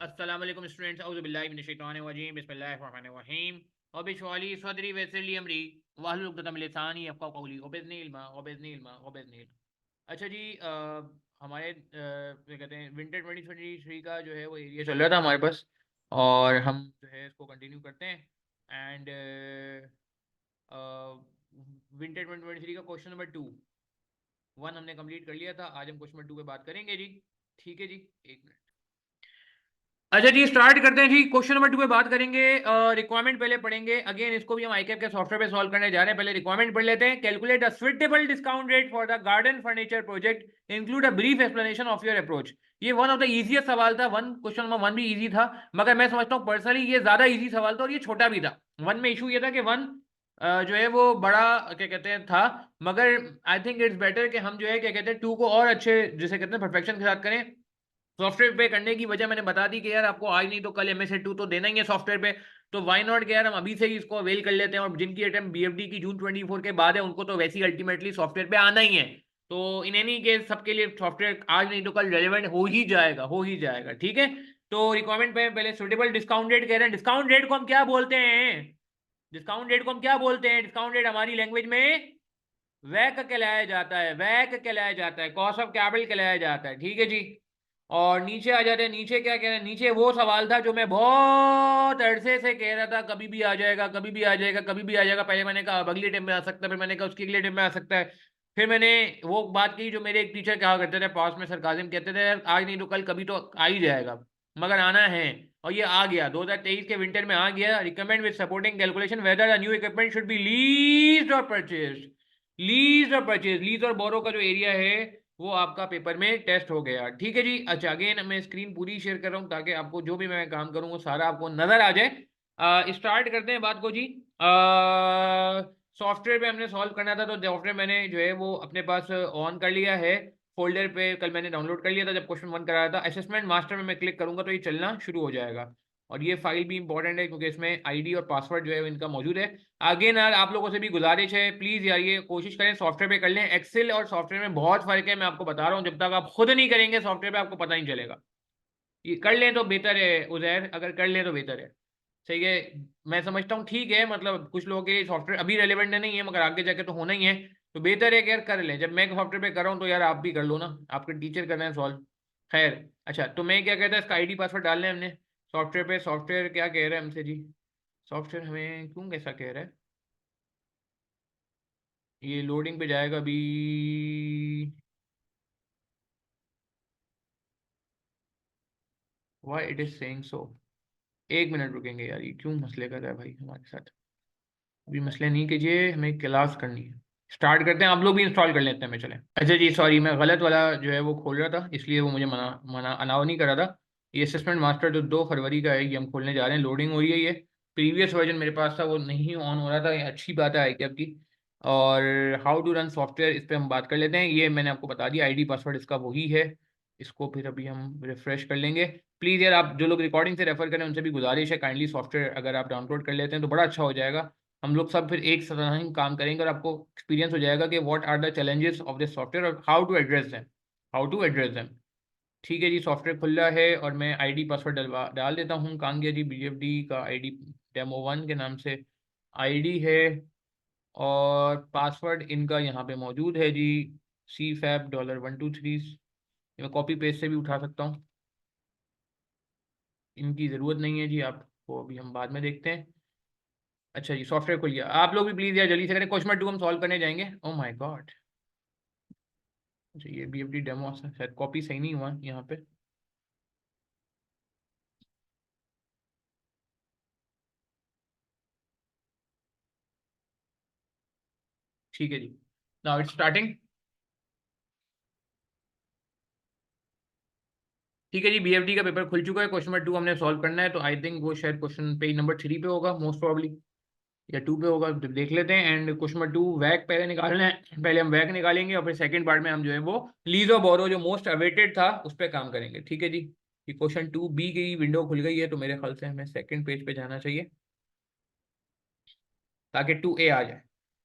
अस्सलाम वालेकुम स्टूडेंट्स, औज़ु बिल्लाहि मिनश शैतानिर रजीम, बिस्मिल्लाहिर रहमानिर रहीम। वबिशवाली सदरी वयस्सिरली अमरी वाहलुल उक़दतम मिन लिसानी यफ़क़हू क़ौली वबिज़्नी इल्मा वबिज़्नी इल्मा वबिज़्नी इल्मा। अच्छा जी, हमारे क्या कहते हैं, विंटर 2023 का जो है वो एरिया चल रहा था हमारे पास, और हम जो है इसको कंटिन्यू करते हैं। एंड विंटर 2023 का क्वेश्चन नंबर 1 हमने कंप्लीट कर लिया था। आज हम क्वेश्चन नंबर 2 पे बात करेंगे जी। ठीक है जी, एक मिनट। अच्छा जी, स्टार्ट करते हैं जी। क्वेश्चन नंबर 2 पे बात करेंगे। रिक्वायरमेंट पहले पढ़ेंगे। अगेन इसको भी हम आईकैप के सॉफ्टवेयर पे सॉल्व करने जा रहे हैं। पहले रिक्वायरमेंट पढ़ लेते हैं। Calculate a suitable discount rate for the garden furniture project, include a brief explanation of your approach. ये वन ऑफ द इजीएस्ट सवाल था। क्वेश्चन नंबर 1 भी इजी था, मगर मैं समझता हूँ पर्सनली ये ज्यादा इजी सवाल था और ये छोटा भी था। वन में इशू ये था कि जो है वो बड़ा क्या कहते हैं था, मगर आई थिंक इट्स बेटर कि हम जो है क्या कहते हैं 2 को और अच्छे जिसे कहते हैं परफेक्शन के साथ करें। सॉफ्टवेयर पे करने की वजह मैंने बता दी कि यार आपको आज नहीं तो कल MSA 2 तो देना ही है सॉफ्टवेयर पे, तो व्हाई नॉट कि यार हम अभी से ही इसको अवेल कर लेते हैं। और जिनकी अटेम्प्ट BFD की जून 24 के बाद है उनको तो वैसे ही अल्टीमेटली सॉफ्टवेयर पे आना ही है। तो इन एनी केस सबके लिए सॉफ्टवेयर आज नहीं तो कल रेलेवेंट हो ही जाएगा, हो ही जाएगा। ठीक है, तो रिक्वायरमेंट पे पहले सुटेबल डिस्काउंट रेट कह रहे हैं। डिस्काउंट रेट को हम क्या बोलते हैं? डिस्काउंट रेट को हम क्या बोलते हैं? डिस्काउंट रेट हमारी लैंग्वेज में वैक कहलाया जाता है, वैक कहलाया जाता है, कॉस्ट ऑफ कैपिटल कहलाया जाता है। ठीक है जी। और नीचे आ जाते हैं। नीचे क्या कह रहे हैं? नीचे वो सवाल था जो मैं बहुत अरसे से कह रहा था, कभी भी आ जाएगा, कभी भी आ जाएगा, कभी भी आ जाएगा। पहले मैंने कहा अब अगले टाइम में आ सकता है, फिर मैंने कहा उसके अगले टाइम में आ सकता है। फिर मैंने वो बात की जो मेरे एक टीचर कहा करते थे पास में, सरकाज़िम कहते थे, यार आज नहीं तो कल कभी तो आ ही जाएगा, मगर आना है। और ये आ गया, 2023 के विंटर में आ गया। Recommend with supporting calculation whether the new equipment should B leased और परचेज्ड। लीज और परचेज, लीज और बोरो का जो एरिया है वो आपका पेपर में टेस्ट हो गया। ठीक है जी। अच्छा, अगेन मैं स्क्रीन पूरी शेयर कर रहा हूँ ताकि आपको जो भी मैं काम करूँ वो सारा आपको नजर आ जाए। स्टार्ट करते हैं बात को जी। सॉफ्टवेयर पे हमने सॉल्व करना था, तो सॉफ्टवेयर मैंने जो है वो अपने पास ऑन कर लिया है। फोल्डर पे कल मैंने डाउनलोड कर लिया था जब क्वेश्चन 1 कराया था। असेसमेंट मास्टर में मैं क्लिक करूंगा तो ये चलना शुरू हो जाएगा। और ये फाइल भी इंपॉर्टेंट है क्योंकि इसमें आईडी और पासवर्ड जो है इनका मौजूद है। आगे ना आप लोगों से भी गुजारिश है, प्लीज यार ये कोशिश करें सॉफ्टवेयर पे कर लें। एक्सेल और सॉफ्टवेयर में बहुत फर्क है, मैं आपको बता रहा हूँ। जब तक आप खुद नहीं करेंगे सॉफ्टवेयर पे आपको पता नहीं चलेगा। ये कर लें तो बेहतर है उजैर, अगर कर लें तो बेहतर है। सही है। मैं समझता हूँ ठीक है, मतलब कुछ लोगों के लिए सॉफ्टवेयर अभी रेलिवेंट नहीं है, मगर आगे जाके तो होना ही है। तो बेहतर है कि यार कर लें। जब मैं सॉफ्टवेयर पे कर रहा हूँ तो यार आप भी कर लो ना, आपके टीचर कर रहे हैं सॉल्व। खैर, अच्छा तो मैं क्या कहता है, इसका आईडी पासवर्ड डालना है हमने सॉफ्टवेयर पे। सॉफ्टवेयर क्या कह रहा है हमसे जी? सॉफ्टवेयर हमें क्यों कैसा कह रहा है? ये लोडिंग पे जाएगा अभी। Why it is saying so? एक मिनट रुकेंगे यार, ये क्यों मसले कर रहा है भाई हमारे साथ? अभी मसले नहीं कीजिए, हमें क्लास करनी है। स्टार्ट करते हैं, आप लोग भी इंस्टॉल कर लेते हैं, मैं चले। अच्छा जी, सॉरी मैं गलत वाला जो है वो खोल रहा था, इसलिए वो मुझे मना मना अलाउ नहीं कर रहा था। ये असेसमेंट मास्टर जो 2 फरवरी का है, ये हम खोलने जा रहे हैं। लोडिंग हो रही है। ये प्रीवियस वर्जन मेरे पास था वो नहीं ऑन हो रहा था, ये अच्छी बात है आई की। और हाउ टू रन सॉफ्टवेयर, इस पर हम बात कर लेते हैं। ये मैंने आपको बता दिया, आईडी पासवर्ड इसका वही है। इसको फिर अभी हम रिफ्रेश कर लेंगे। प्लीज़ यार आप जो लोग रिकॉर्डिंग से रेफर करें उनसे भी गुजारिश है, काइंडली सॉफ्टवेयर अगर आप डाउनलोड कर लेते हैं तो बड़ा अच्छा हो जाएगा। हम लोग सब फिर एक साथ ही काम करेंगे और आपको एक्सपीरियंस हो जाएगा कि what are the challenges of this software और how to address them, how to address them. ठीक है जी, सॉफ्टवेयर खुल रहा है और मैं आईडी पासवर्ड डाल देता हूँ। कहाँ गया जी? BFD का आईडी डेमो 1 के नाम से आईडी है, और पासवर्ड इनका यहाँ पे मौजूद है जी, CFAB $123। मैं कॉपी पेस्ट से भी उठा सकता हूँ, इनकी ज़रूरत नहीं है जी आपको, अभी हम बाद में देखते हैं। अच्छा जी, सॉफ्टवेयर खुल गया। आप लोग भी प्लीज़ यार जल्दी से करें, क्वेश्चन नंबर 2 हम सॉल्व करने जाएंगे। Oh my God. अच्छा, ये BFD डेमो शायद कॉपी सही नहीं हुआ यहाँ पे। ठीक है जी, नाउ इट्स स्टार्टिंग। ठीक है जी, BFD का पेपर खुल चुका है। क्वेश्चन नंबर 2 हमने सॉल्व करना है, तो आई थिंक वो शायद क्वेश्चन पेज नंबर 3 पे होगा मोस्ट प्रॉब्ली, या 2 पे होगा, तो देख लेते हैं। एंड क्वेश्चन नंबर 2 वैक पहले निकालना है। पहले हम वैक निकालेंगे और फिर सेकंड पार्ट में हम जो है वो लीज और बोरो जो मोस्ट अवेटेड था उस पर काम करेंगे। ठीक है जी। ये क्वेश्चन 2B की विंडो खुल गई है, तो मेरे ख्याल से हमें सेकंड पेज पे जाना चाहिए ताकि 2A आ जाए।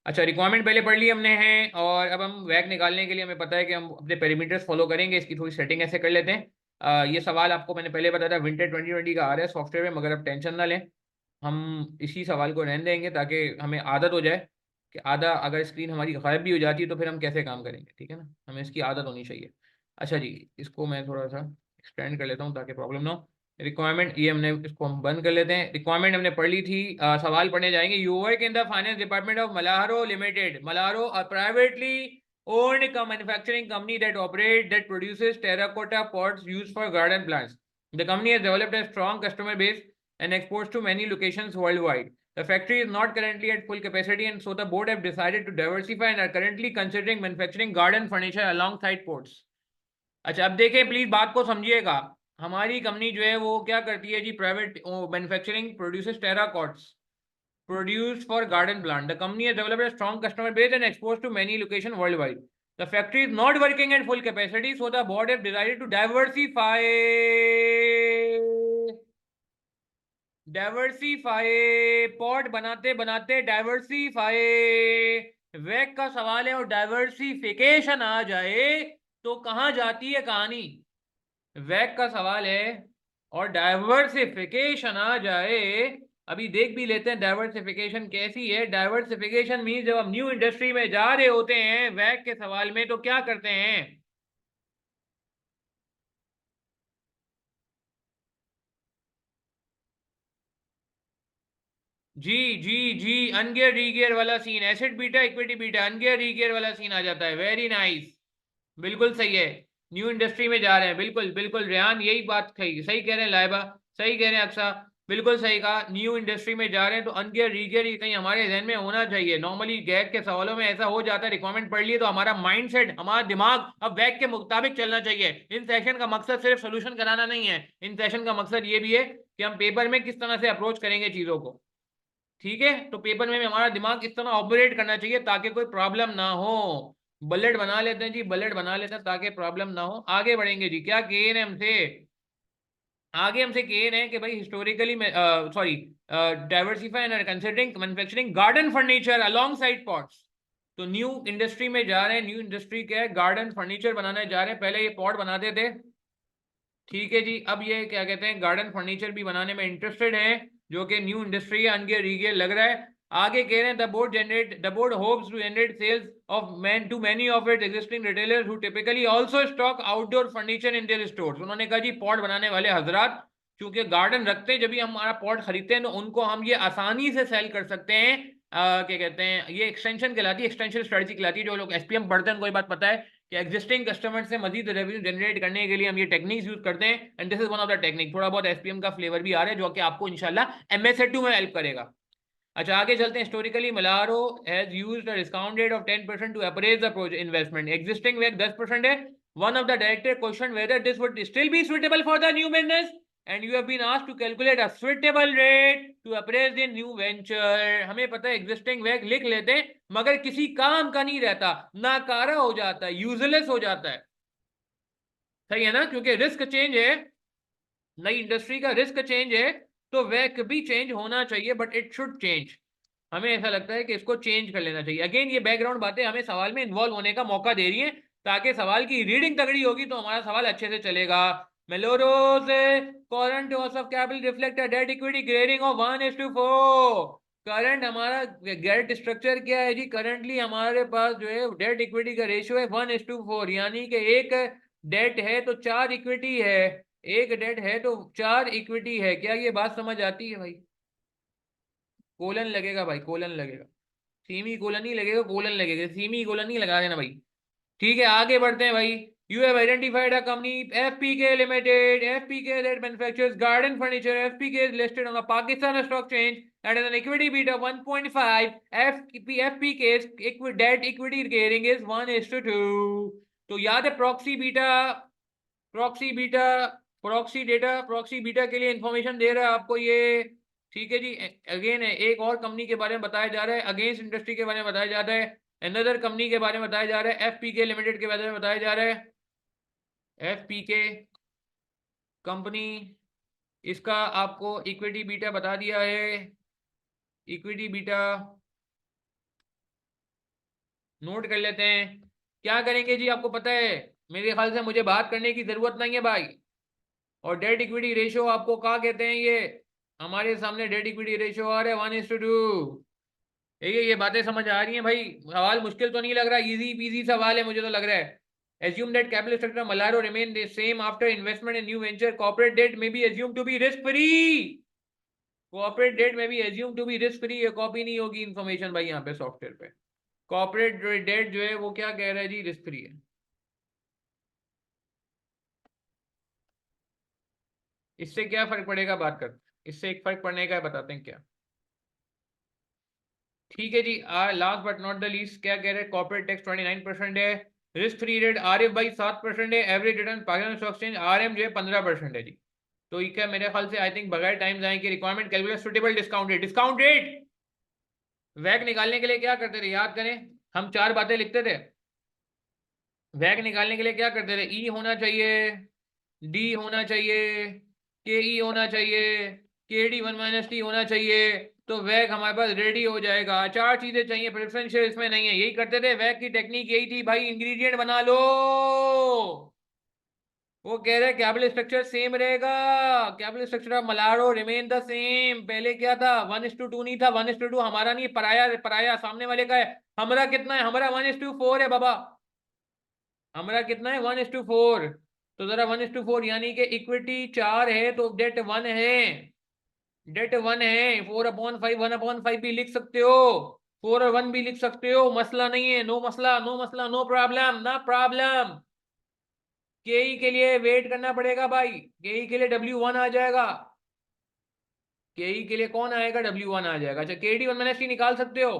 अच्छा, रिक्वायरमेंट पहले पढ़ ली हमने है, और अब हम वैक निकालने के लिए हमें पता है कि हम अपने पेरीमीटर्स फॉलो करेंगे। इसकी थोड़ी सेटिंग ऐसे कर लेते हैं। ये सवाल आपको मैंने पहले बताया था, विंटर 2020 का आ रहा है सॉफ्टवेयर में, मगर अब टेंशन ना लें, हम इसी सवाल को रहने देंगे ताकि हमें आदत हो जाए कि आधा अगर स्क्रीन हमारी गायब भी हो जाती है तो फिर हम कैसे काम करेंगे, ठीक है ना, हमें इसकी आदत होनी चाहिए। अच्छा जी, इसको मैं थोड़ा सा एक्सटेंड कर लेता हूँ ताकि प्रॉब्लम ना हो। रिक्वायरमेंट ये हमने, इसको हम बंद कर लेते हैं, रिक्वायरमेंट हमने पढ़ ली थी। सवाल पढ़ने जाएंगे। You work in the finance department of Malaro Limited. Malaro a privately owned manufacturing company that produces terracotta pots used for garden plants. The company has developed a strong customer base and exports to many locations worldwide. The factory is not currently at full capacity, and so the board have decided to diversify and are currently considering manufacturing garden furniture alongside pots. अच्छा, अब देखें please, बात को समझिएगा। हमारी company जो है वो क्या करती है जी, private manufacturing produces terracottas produced for garden plant. The company has developed a strong customer base and exposed to many locations worldwide. The factory is not working at full capacity, so the board has decided to diversify pot बनाते बनाते diversify. वैक का सवाल है और diversification आ जाए तो कहां जाती है कहानी। वैक का सवाल है और डाइवर्सिफिकेशन आ जाए, अभी देख भी लेते हैं डाइवर्सिफिकेशन कैसी है। डाइवर्सिफिकेशन मीन जब हम न्यू इंडस्ट्री में जा रहे होते हैं वैक के सवाल में, तो क्या करते हैं। जी जी जी, अनगियर रीगियर वाला scene, asset beta equity beta, ungear regear वाला सीन आ जाता है। वेरी नाइस, बिल्कुल सही है। न्यू इंडस्ट्री में जा रहे हैं, बिल्कुल बिल्कुल रेहान, यही बात सही सही कह रहे हैं। लाइबा सही कह रहे हैं। अक्सा बिल्कुल सही कहा, न्यू इंडस्ट्री में जा रहे हैं तो अनगियर रीगियर ही कहीं हमारे जहन में होना चाहिए। नॉर्मली गैक के सवालों में ऐसा हो जाता है, रिक्वायरमेंट पढ़ लिए तो हमारा माइंड सेट, हमारा दिमाग अब वैक के मुताबिक चलना चाहिए। इन सेशन का मकसद सिर्फ सोल्यूशन कराना नहीं है, इन सेशन का मकसद ये भी है कि हम पेपर में किस तरह से अप्रोच करेंगे चीजों को। ठीक है, तो पेपर में हमारा दिमाग इस तरह ऑपरेट करना चाहिए ताकि कोई प्रॉब्लम ना हो। बुलेट बना लेते हैं जी, बुलेट बना लेते हैं ताकि प्रॉब्लम ना हो। आगे बढ़ेंगे जी, क्या कह रहे हैं हमसे, आगे हमसे कह रहे हैं कि भाई historically sorry, diversify and considering manufacturing garden furniture along side pots. तो न्यू इंडस्ट्री में जा रहे हैं, न्यू इंडस्ट्री क्या है, गार्डन फर्नीचर बनाने जा रहे हैं। पहले ये पॉट बनाते थे, ठीक है जी, अब ये क्या कहते हैं, गार्डन फर्नीचर भी बनाने में इंटरेस्टेड है, जो कि न्यू इंडस्ट्री है, अनगे रीगे लग रहा है। आगे कह रहे हैं the board hopes to generate sales of man to many of its existing retailers who typically also stock outdoor furniture in their stores. उन्होंने कहा जी पॉट बनाने वाले हजरात क्योंकि गार्डन रखते हैं, जब भी हम हमारा पॉट खरीदते हैं तो उनको हम ये आसानी से सेल कर सकते हैं। क्या कहते हैं, ये एक्सटेंशन कहलाती है, एक्सटेंशन स्ट्रेटजी कहलाती है। जो लोग एसपीएम पढ़ते हैं उनको ये बात पता है कि एग्जिस्टिंग कस्टमर से मजीद रेवेन्यू जनरेट करने के लिए हम ये टेक्निक्स यूज करते हैं, and this is one of the technique. थोड़ा बहुत एसपीएम का फ्लेवर भी आ रहा है जो कि आपको इंशाल्लाह एमएसए2 में हेल्प करेगा। अच्छा, आगे चलते हैं। Historically Malaro has used a discount rate of 10% to appraise the investment. Existing वेक 10% है। One of the director question whether this would still be suitable for the new business and you have been asked to calculate a suitable rate to appraise the new venture। हमें पता है existing वेक लिख लेते हैं मगर किसी काम का नहीं रहता, नाकारा हो जाता है, यूजलेस हो जाता है। सही है ना, क्योंकि रिस्क चेंज है, नई इंडस्ट्री का रिस्क चेंज है, तो वैक भी चेंज होना चाहिए, बट इट शुड चेंज। हमें ऐसा लगता है कि इसको चेंज कर लेना चाहिए। अगेन ये बैकग्राउंड बातें हमें सवाल में इन्वॉल्व होने का मौका दे रही हैं, ताकि सवाल की रीडिंग तगड़ी होगी तो हमारा सवाल अच्छे से चलेगा। Malaro's current of capital reflect debt equity grading of 1:4। Current हमारा डेट स्ट्रक्चर क्या है जी, करंटली हमारे पास जो है डेट इक्विटी का रेशियो है 1:4, यानी कि एक डेट है तो 4 इक्विटी है, एक डेट है तो 4 इक्विटी है। क्या ये बात समझ आती है भाई। कोलन लगेगा भाई, कोलन लगेगा, सीमी कोलन नहीं लगेगा, कोलन लगेगा, सीमी कोलन नहीं लगा देना भाई। ठीक है, आगे बढ़ते हैं भाई। You have identified a company FPK Limited. FPK that manufactures garden furniture. FPK is listed on the Pakistan stock exchange and has an equity beta 1.5। FPK debt equity gearing is 1:2। तो याद है proxy beta, proxy beta, proxy data, proxy beta के लिए information दे रहा है आपको ये। ठीक है जी, अगेन एक और कंपनी के बारे में बताया जा रहा है, अगेंस्ट इंडस्ट्री के बारे में बताया जा रहा है, अनदर कंपनी के बारे में बताया जा रहा है, एफपीके लिमिटेड के बारे में बताया जा रहा है। एफपीके कंपनी, इसका आपको इक्विटी बीटा बता दिया है। इक्विटी बीटा नोट कर लेते हैं। क्या करेंगे जी, आपको पता है, मेरे ख्याल से मुझे बात करने की जरूरत नहीं है भाई। और डेट इक्विटी रेशियो आपको क्या कहते हैं? ये हमारे सामने डेट इक्विटी रेशियो आ रहा है 1:2। ये बातें समझ आ रही हैं भाई? सवाल मुश्किल तो नहीं लग रहा, इजी पीजी सवाल है मुझे तो लग रहा है। Assume that capital structure of Malaro remain the same after investment in new venture. Corporate debt may be assumed to be risk free. Corporate debt may be assumed to be risk free. ये copy नहीं होगी information भाई यहाँ पे software पे। Corporate date जो है वो क्या कह रहा है जी? रिस्क फ्री है। इससे क्या फर्क पड़ेगा? बात कर, इससे एक फर्क पड़ने का है, बताते हैं क्या। ठीक है जी। Last but not the least क्या कह रहे हैं? कॉर्पोरेट टैक्स 29% है, रिस्क फ्री रेट आरएफ भाई 7% है, average return Pakistan stock exchange RM जो है 15% है जी। तो ये क्या मेरे ख्याल से आई थिंक बगैर टाइम जाए कि requirement calculate suitable discount rate. Discount rate वैक निकालने के लिए क्या करते थे? याद करें, हम 4 बातें लिखते थे। वैक निकालने के लिए क्या करते थे? ई होना चाहिए, डी होना चाहिए, के ई होना चाहिए, के डी 1 - टी होना चाहिए। तो वैक हमारे पास रेडी हो जाएगा। 4 चीजें चाहिए, प्रेफरेंशियल इसमें नहीं है। यही करते थे, वैक की टेक्निक यही थी भाई, इंग्रेडिएंट बना लो। वो कह रहे कैपिटल स्ट्रक्चर सेम रहेगा, capital structure of Malaro remain the same. पहले क्या था? 1:2 नहीं था, 1:2 हमारा नहीं, पराया पराया सामने वाले का है। हमारा कितना है? हमारा 1:4 है बाबा। हमारा कितना है? 1:4। तो जरा 1:4 यानी कि इक्विटी 4 है तो डेट 1 है। डेट 1 है, 4/5 1/5 भी लिख सकते हो, 4 और 1 भी लिख सकते हो, मसला नहीं है। नो मसला, नो मसला, नो प्रॉब्लम, ना प्रॉब्लम। केई के लिए वेट करना पड़ेगा भाई, केई के लिए W1 आ जाएगा। केई के लिए कौन आएगा? W1 आ जाएगा। अच्छा, केडी 1 - टी निकाल सकते हो?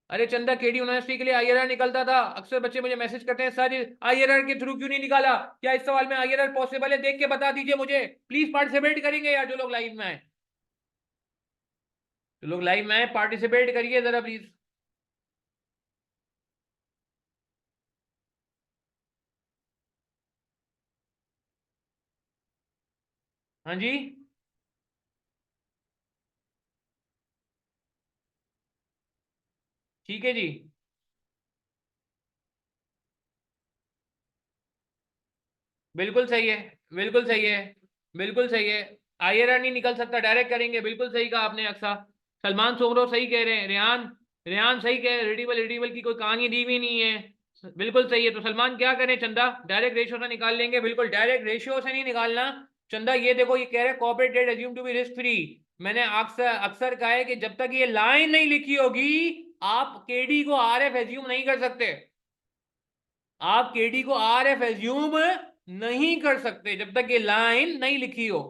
अरे चंदा, केडी 1 - टी के लिए आईआरआर निकलता था। अक्सर बच्चे मुझे मैसेज करते हैं, सर आईआरआर के थ्रू क्यों नहीं निकाला? क्या इस सवाल में आईआरआर पॉसिबल है? देख के बता दीजिए मुझे प्लीज। पार्टिसिपेट करेंगे यार जो लोग लाइव में आए, जो लोग लाइव में आए पार्टिसिपेट करिए जरा प्लीज। हाँ जी, ठीक है जी। बिल्कुल सही है, बिल्कुल सही है, बिल्कुल सही है। आईआरआर नहीं निकल सकता, डायरेक्ट करेंगे। बिल्कुल सही कहा आपने अक्सा। सलमान सोमरो सही कह रहे हैं, रेहान रेहान सही कह रहे हैं। रिडीबल रिडीबल की कोई कहानी दी भी नहीं है। बिल्कुल सही है। तो सलमान क्या करें? चंदा डायरेक्ट रेशियो से निकाल लेंगे। बिल्कुल डायरेक्ट रेशियो से नहीं निकालना चंदा। ये देखो, ये कह रहे हैं corporate debt assume to be risk free. मैंने अक्सर अक्सर कहा है कि जब तक ये लाइन नहीं लिखी होगी आप केडी को आरएफ एज्यूम नहीं कर सकते। आप केडी को आरएफ एज्यूम नहीं कर सकते जब तक ये लाइन नहीं लिखी हो।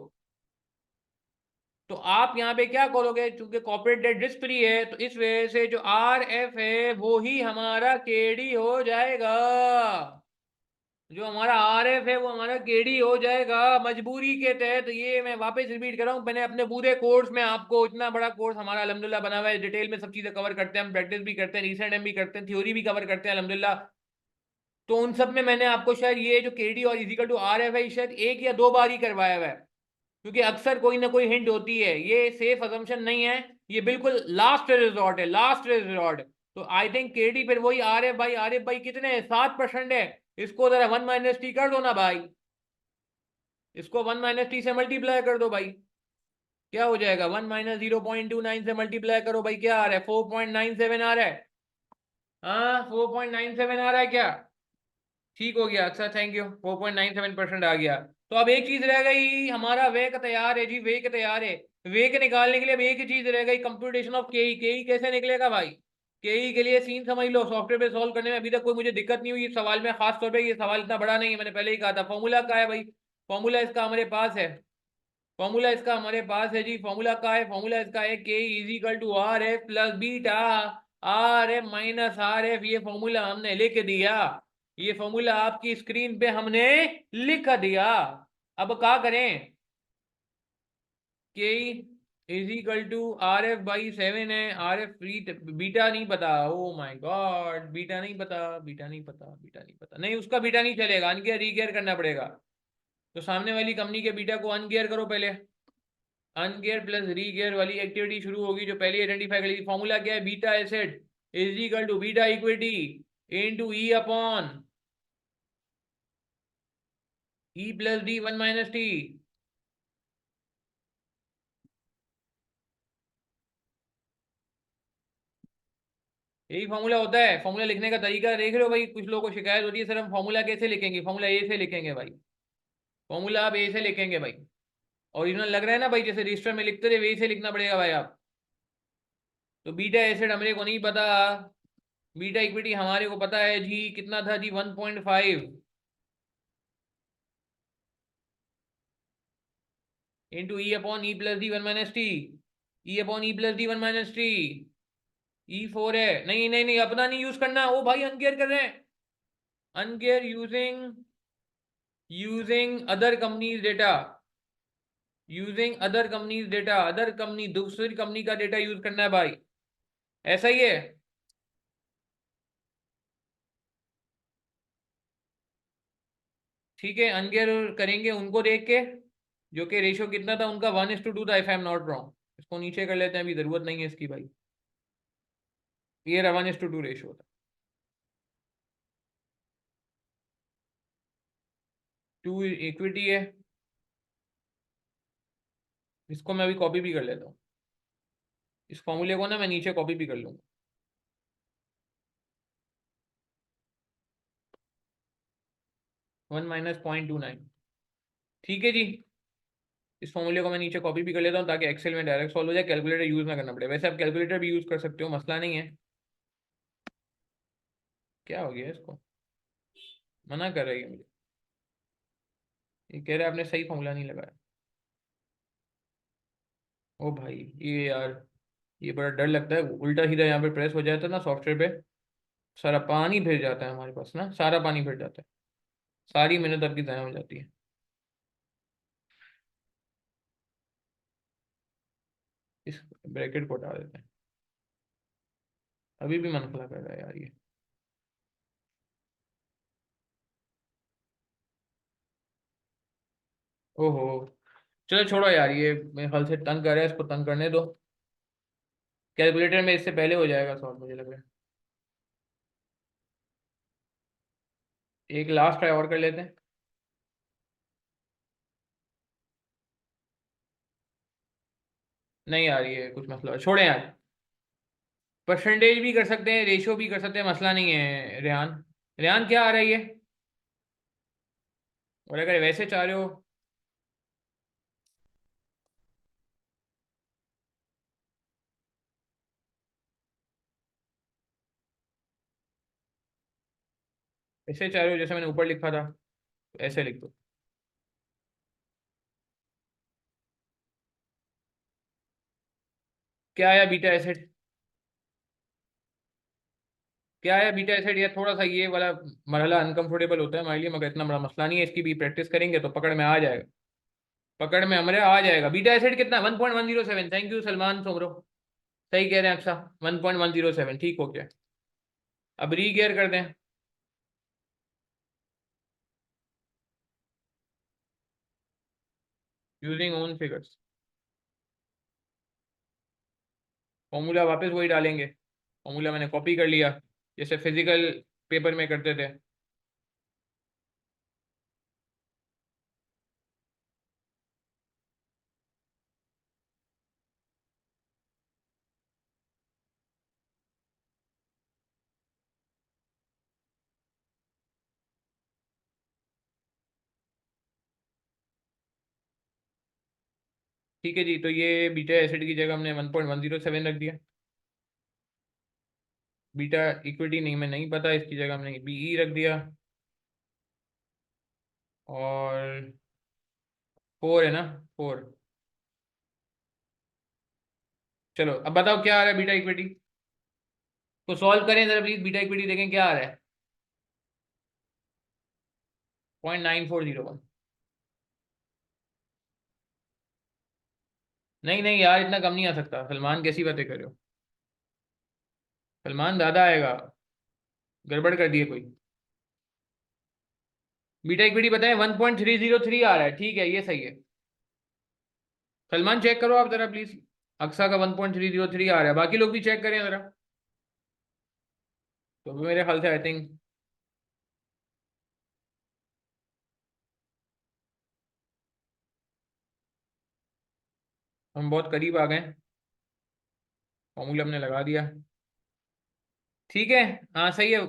तो आप यहाँ पे क्या करोगे? चूंकि कॉर्पोरेट डेट रिस्क फ्री है तो इस वजह से जो आर एफ है वो ही हमारा केडी हो जाएगा। जो हमारा आर एफ है वो हमारा केडी हो जाएगा मजबूरी के तहत। ये मैं वापस रिपीट कर रहा हूँ, मैंने अपने पूरे कोर्स में आपको, इतना बड़ा कोर्स हमारा अल्हम्दुलिल्लाह बना हुआ है, डिटेल में सब चीजें कवर करते हैं हम, प्रैक्टिस भी करते हैं, रीसेंट एम भी करते हैं, थ्योरी भी कवर करते हैं अल्हम्दुलिल्लाह। तो उन सब में मैंने आपको शायद ये जो केडी और इजिकल टू आर एफ है शायद 1 या 2 बार ही करवाया हुआ है, क्योंकि अक्सर कोई ना कोई हिंट होती है। ये सेफ अजम्पशन नहीं है, ये बिल्कुल लास्ट रिजॉर्ट है, लास्ट रिजॉर्ट। तो आई थिंक केडी फिर वही आर एफ भाई। आर एफ भाई कितने है? 7% है। इसको जरा 1 - टी कर दो ना भाई, इसको 1 - टी से मल्टीप्लाई कर दो भाई। क्या हो जाएगा? 1 - 0.29 से मल्टीप्लाई करो भाई, क्या आ रहा है? 4.97 आ रहा है। हाँ, 4.97 आ रहा है क्या? ठीक हो गया। अच्छा, थैंक यू। 4.97% आ गया। तो अब एक चीज रह गई, हमारा वेक तैयार है जी, वेक तैयार है। वेक निकालने के लिए अब एक ही चीज रह गई, कंप्यूटेशन ऑफ केई। केई कैसे निकलेगा भाई? केई के लिए सीन समझ लो, सॉफ्टवेयर पे सॉल्व करने में अभी तक कोई मुझे दिक्कत नहीं हुई इस सवाल में। खास तौर पे ये सवाल इतना बड़ा नहीं है, मैंने पहले ही कहा था। फॉर्मूला का है भाई, फॉर्मूला इसका हमारे पास है, फॉर्मूला इसका हमारे पास है जी। फॉर्मूला का है, फॉर्मूला इसका है K is equal to R F plus beta R F minus R F. ये फॉर्मूला हमने लिख दिया, ये फॉर्मूला आपकी स्क्रीन पे हमने लिख दिया। अब क्या करें? K is equal to R F by 7 है। आर एफ बीटा नहीं पता। ओ माय गॉड, बीटा नहीं पता, बीटा नहीं पता, बीटा नहीं पता। नहीं, उसका बीटा नहीं चलेगा, अनगियर रीगियर करना पड़ेगा। तो सामने वाली कंपनी के बीटा को अनगियर करो पहले। अनगियर प्लस रीगियर वाली एक्टिविटी शुरू होगी जो पहले आइडेंटिफाई करेगी। फॉर्मूला क्या है? Beta asset is equal to beta equity into E upon E plus D 1 minus T. यही फॉर्मूला होता है। फॉर्मूला लिखने का तरीका देख रहे हो भाई, कुछ लोगों को शिकायत होती है सर हम फॉर्मूला कैसे लिखेंगे, फॉर्मूला ए से लिखेंगे भाई। फॉर्मूला आप ए से लिखेंगे भाई। ओरिजिनल लग रहा है ना भाई, जैसे रजिस्टर में लिखते थे वही से लिखना पड़ेगा भाई आप। तो बीटा एसिड हमारे को नहीं पता, बीटा इक्विटी हमारे को पता है जी, कितना था जी 1.5 इंटू ई upon E plus D 1 minus T. ई upon E plus D 1 minus T. E4 है। नहीं नहीं नहीं, अपना नहीं यूज करना, वो भाई अनकेयर कर रहे हैं। Ungear using other companies data, using other companies data, other company दूसरी कंपनी का डेटा यूज करना है भाई। ऐसा ही है। ठीक है, अनकेयर करेंगे उनको देख के, जो कि रेशियो कितना था उनका 1:2 था, if I am not wrong. इसको नीचे कर लेते हैं, अभी जरूरत नहीं है इसकी भाई। ये 1:2 रेशियो था। 2 इक्विटी है। इसको मैं अभी कॉपी भी कर लेता हूँ, इस फॉर्मूले को ना मैं नीचे कॉपी भी कर लूंगा। 1 माइनस 0.29। ठीक है जी। इस फॉर्मूले को मैं नीचे कॉपी भी कर लेता हूँ ताकि एक्सेल में डायरेक्ट सॉल्व हो जाए, कैलकुलेटर यूज ना करना पड़े। वैसे आप कैलकुलेटर भी यूज कर सकते हो, मसला नहीं है। क्या हो गया इसको, मना कर रही है मुझे, ये कह रहा है आपने सही फॉर्मूला नहीं लगाया। ओ भाई, ये यार, ये बड़ा डर लगता है, उल्टा सीधा यहाँ पे प्रेस हो जाता है ना सॉफ्टवेयर पे, सारा पानी फिर जाता है हमारे पास ना, सारा पानी फिर जाता है, सारी मेहनत आपकी ज़ाया हो जाती है। इस ब्रैकेट को हटा देते हैं। अभी भी मन खला कर रहा है यार ये। ओहो, चलो छोड़ो यार, ये मेरे ख्याल से तंग कर रहा है, इसको तंग करने दो। कैलकुलेटर में इससे पहले हो जाएगा सॉल्व मुझे लग रहा है। एक लास्ट ट्राई और कर लेते हैं। नहीं यार, ये कुछ मसला छोड़े यार। परसेंटेज भी कर सकते हैं, रेशियो भी कर सकते हैं, मसला नहीं है। रेहान, रेहान क्या आ रहा है ये, और अगर वैसे चाह रहे हो, ऐसे चाह रहे हो जैसे मैंने ऊपर लिखा था, तो ऐसे लिख दो। क्या आया बीटा एसिड, क्या आया बीटा एसिड, या थोड़ा सा ये वाला मरहला अनकंफर्टेबल होता है हमारे लिए, मगर इतना बड़ा मसला नहीं है, इसकी भी प्रैक्टिस करेंगे तो पकड़ में आ जाएगा। पकड़ में हमारे आ जाएगा। बीटा एसिड कितना, 1.107। थैंक यू सलमान सोमरो, सही कह रहे हैं अक्सा, 1.107 ठीक हो गया। अब रीगेयर कर दें। यूजिंग ओन फिगर्स, फॉर्मूला वापस वही डालेंगे, फॉर्मूला मैंने कॉपी कर लिया जैसे फिजिकल पेपर में करते थे। ठीक है जी, तो ये बीटा एसिड की जगह हमने 1.107 रख दिया। बीटा इक्विटी नहीं, मैं नहीं पता, इसकी जगह हमने बीई रख दिया। और 4 है ना, 4। चलो अब बताओ क्या आ रहा है बीटा इक्विटी, तो सॉल्व करें जरा प्लीज, बीटा इक्विटी देखें क्या आ रहा है। 0.9401। नहीं नहीं यार, इतना कम नहीं आ सकता सलमान, कैसी बातें कर रहे हो। सलमान ज़्यादा आएगा, गड़बड़ कर दिए कोई। बीटा इक्विटी बताएं, 1.303 आ रहा है, ठीक है ये सही है। सलमान चेक करो आप जरा प्लीज, अक्सा का 1.303 आ रहा है, बाकी लोग भी चेक करें जरा। तो मेरे ख्याल से आई थिंक हम बहुत करीब आ गए, फॉर्मूला हमने लगा दिया। ठीक है, हाँ सही है।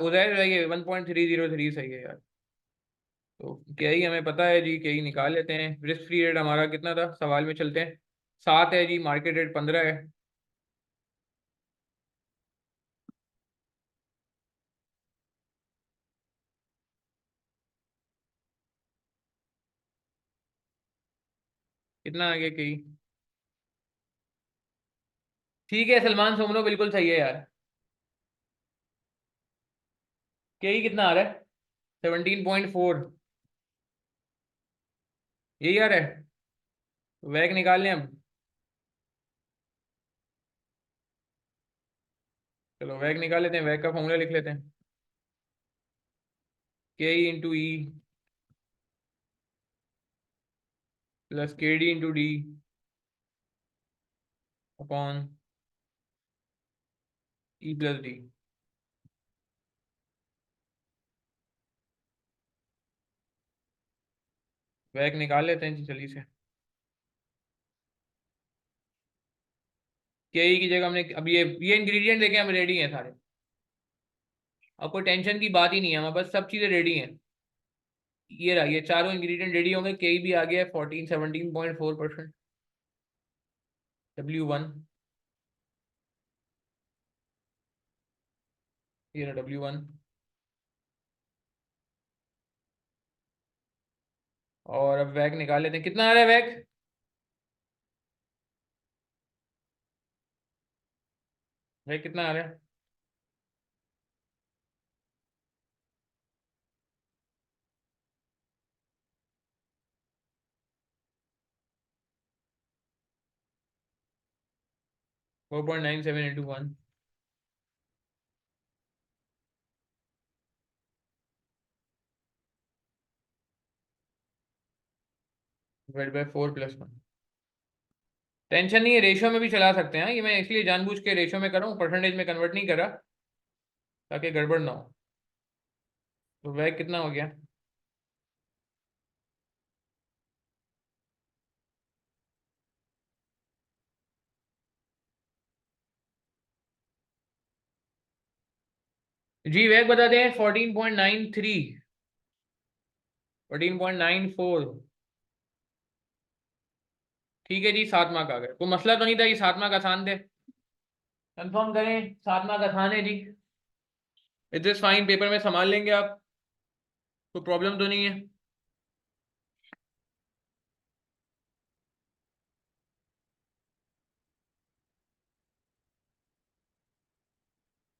उधर ये 1.303 सही है यार। तो क्या ही हमें पता है जी, क्या ही निकाल लेते हैं। रिस्क फ्री रेट हमारा कितना था, सवाल में चलते हैं। 7 है जी, मार्केट रेट 15 है। कितना आगे कही? ठीक है सलमान सोमनो, बिल्कुल सही है यार। कही कितना आ रहा है? 17.4। यही आ रहा है। वैक निकाल लें अब। चलो वैक निकाल लेते हैं, वैक का फॉर्मूला लिख लेते हैं। K E into E plus K D into D upon E plus D. वैक निकाल लेते हैं जी जल्दी से। के ई की जगह हमने अब ये इंग्रेडिएंट देखे, हम रेडी हैं सारे। अब कोई टेंशन की बात ही नहीं है, हमारे पास सब चीज़ें रेडी हैं। ये रहा, ये चारों इंग्रेडिएंट रेडी होंगे। के भी आ गया है 17.4%। W1, ये रहा W1। और अब वैक निकाल लेते हैं, कितना आ रहा है वैक? वैक कितना आ रहा है? 4.97 इंटू 1 डिवाइड बाय 4+1। टेंशन नहीं है, रेशियो में भी चला सकते हैं। ये मैं इसलिए जानबूझ के रेशियो में कर रहा हूँ, परसेंटेज में कन्वर्ट नहीं करा, ताकि गड़बड़ ना हो। तो वैक कितना हो गया? जी वैक बता दें, 14.93, 14.94। ठीक है जी, 7 मार्क आ गए। कोई मसला तो नहीं था, ये 7 मार्क आसान थे? कंफर्म करें, 7 मार्क आसान है जी। इट इज फाइन, पेपर में संभाल लेंगे आप, कोई प्रॉब्लम तो नहीं है?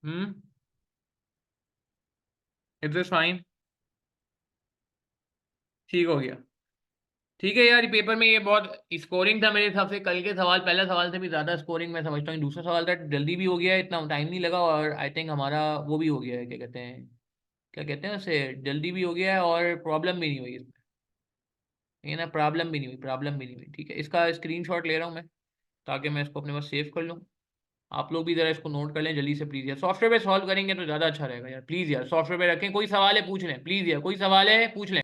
हम्म, इट इज फाइन। ठीक हो गया। ठीक है यार, ये पेपर में ये बहुत स्कोरिंग था मेरे हिसाब से। कल के सवाल, पहला सवाल से भी ज्यादा स्कोरिंग मैं समझता हूँ। दूसरा सवाल था, जल्दी भी हो गया है, इतना टाइम नहीं लगा। और आई थिंक हमारा वो भी हो गया है, क्या कहते हैं, क्या कहते हैं उसे, जल्दी भी हो गया है और प्रॉब्लम भी नहीं हुई इसमें। ये ना, प्रॉब्लम भी नहीं हुई, प्रॉब्लम भी नहीं हुई। ठीक है, इसका स्क्रीनशॉट ले रहा हूँ मैं, ताकि मैं इसको अपने पास सेव कर लूँ। आप लोग भी जरा इसको नोट कर लें जल्दी से प्लीज यार। सॉफ्टवेयर पे सॉल्व करेंगे तो ज्यादा अच्छा रहेगा यार। प्लीज यार सॉफ्टवेयर पे रखें, कोई सवाल है पूछ लें प्लीज यार, कोई सवाल है पूछ लें।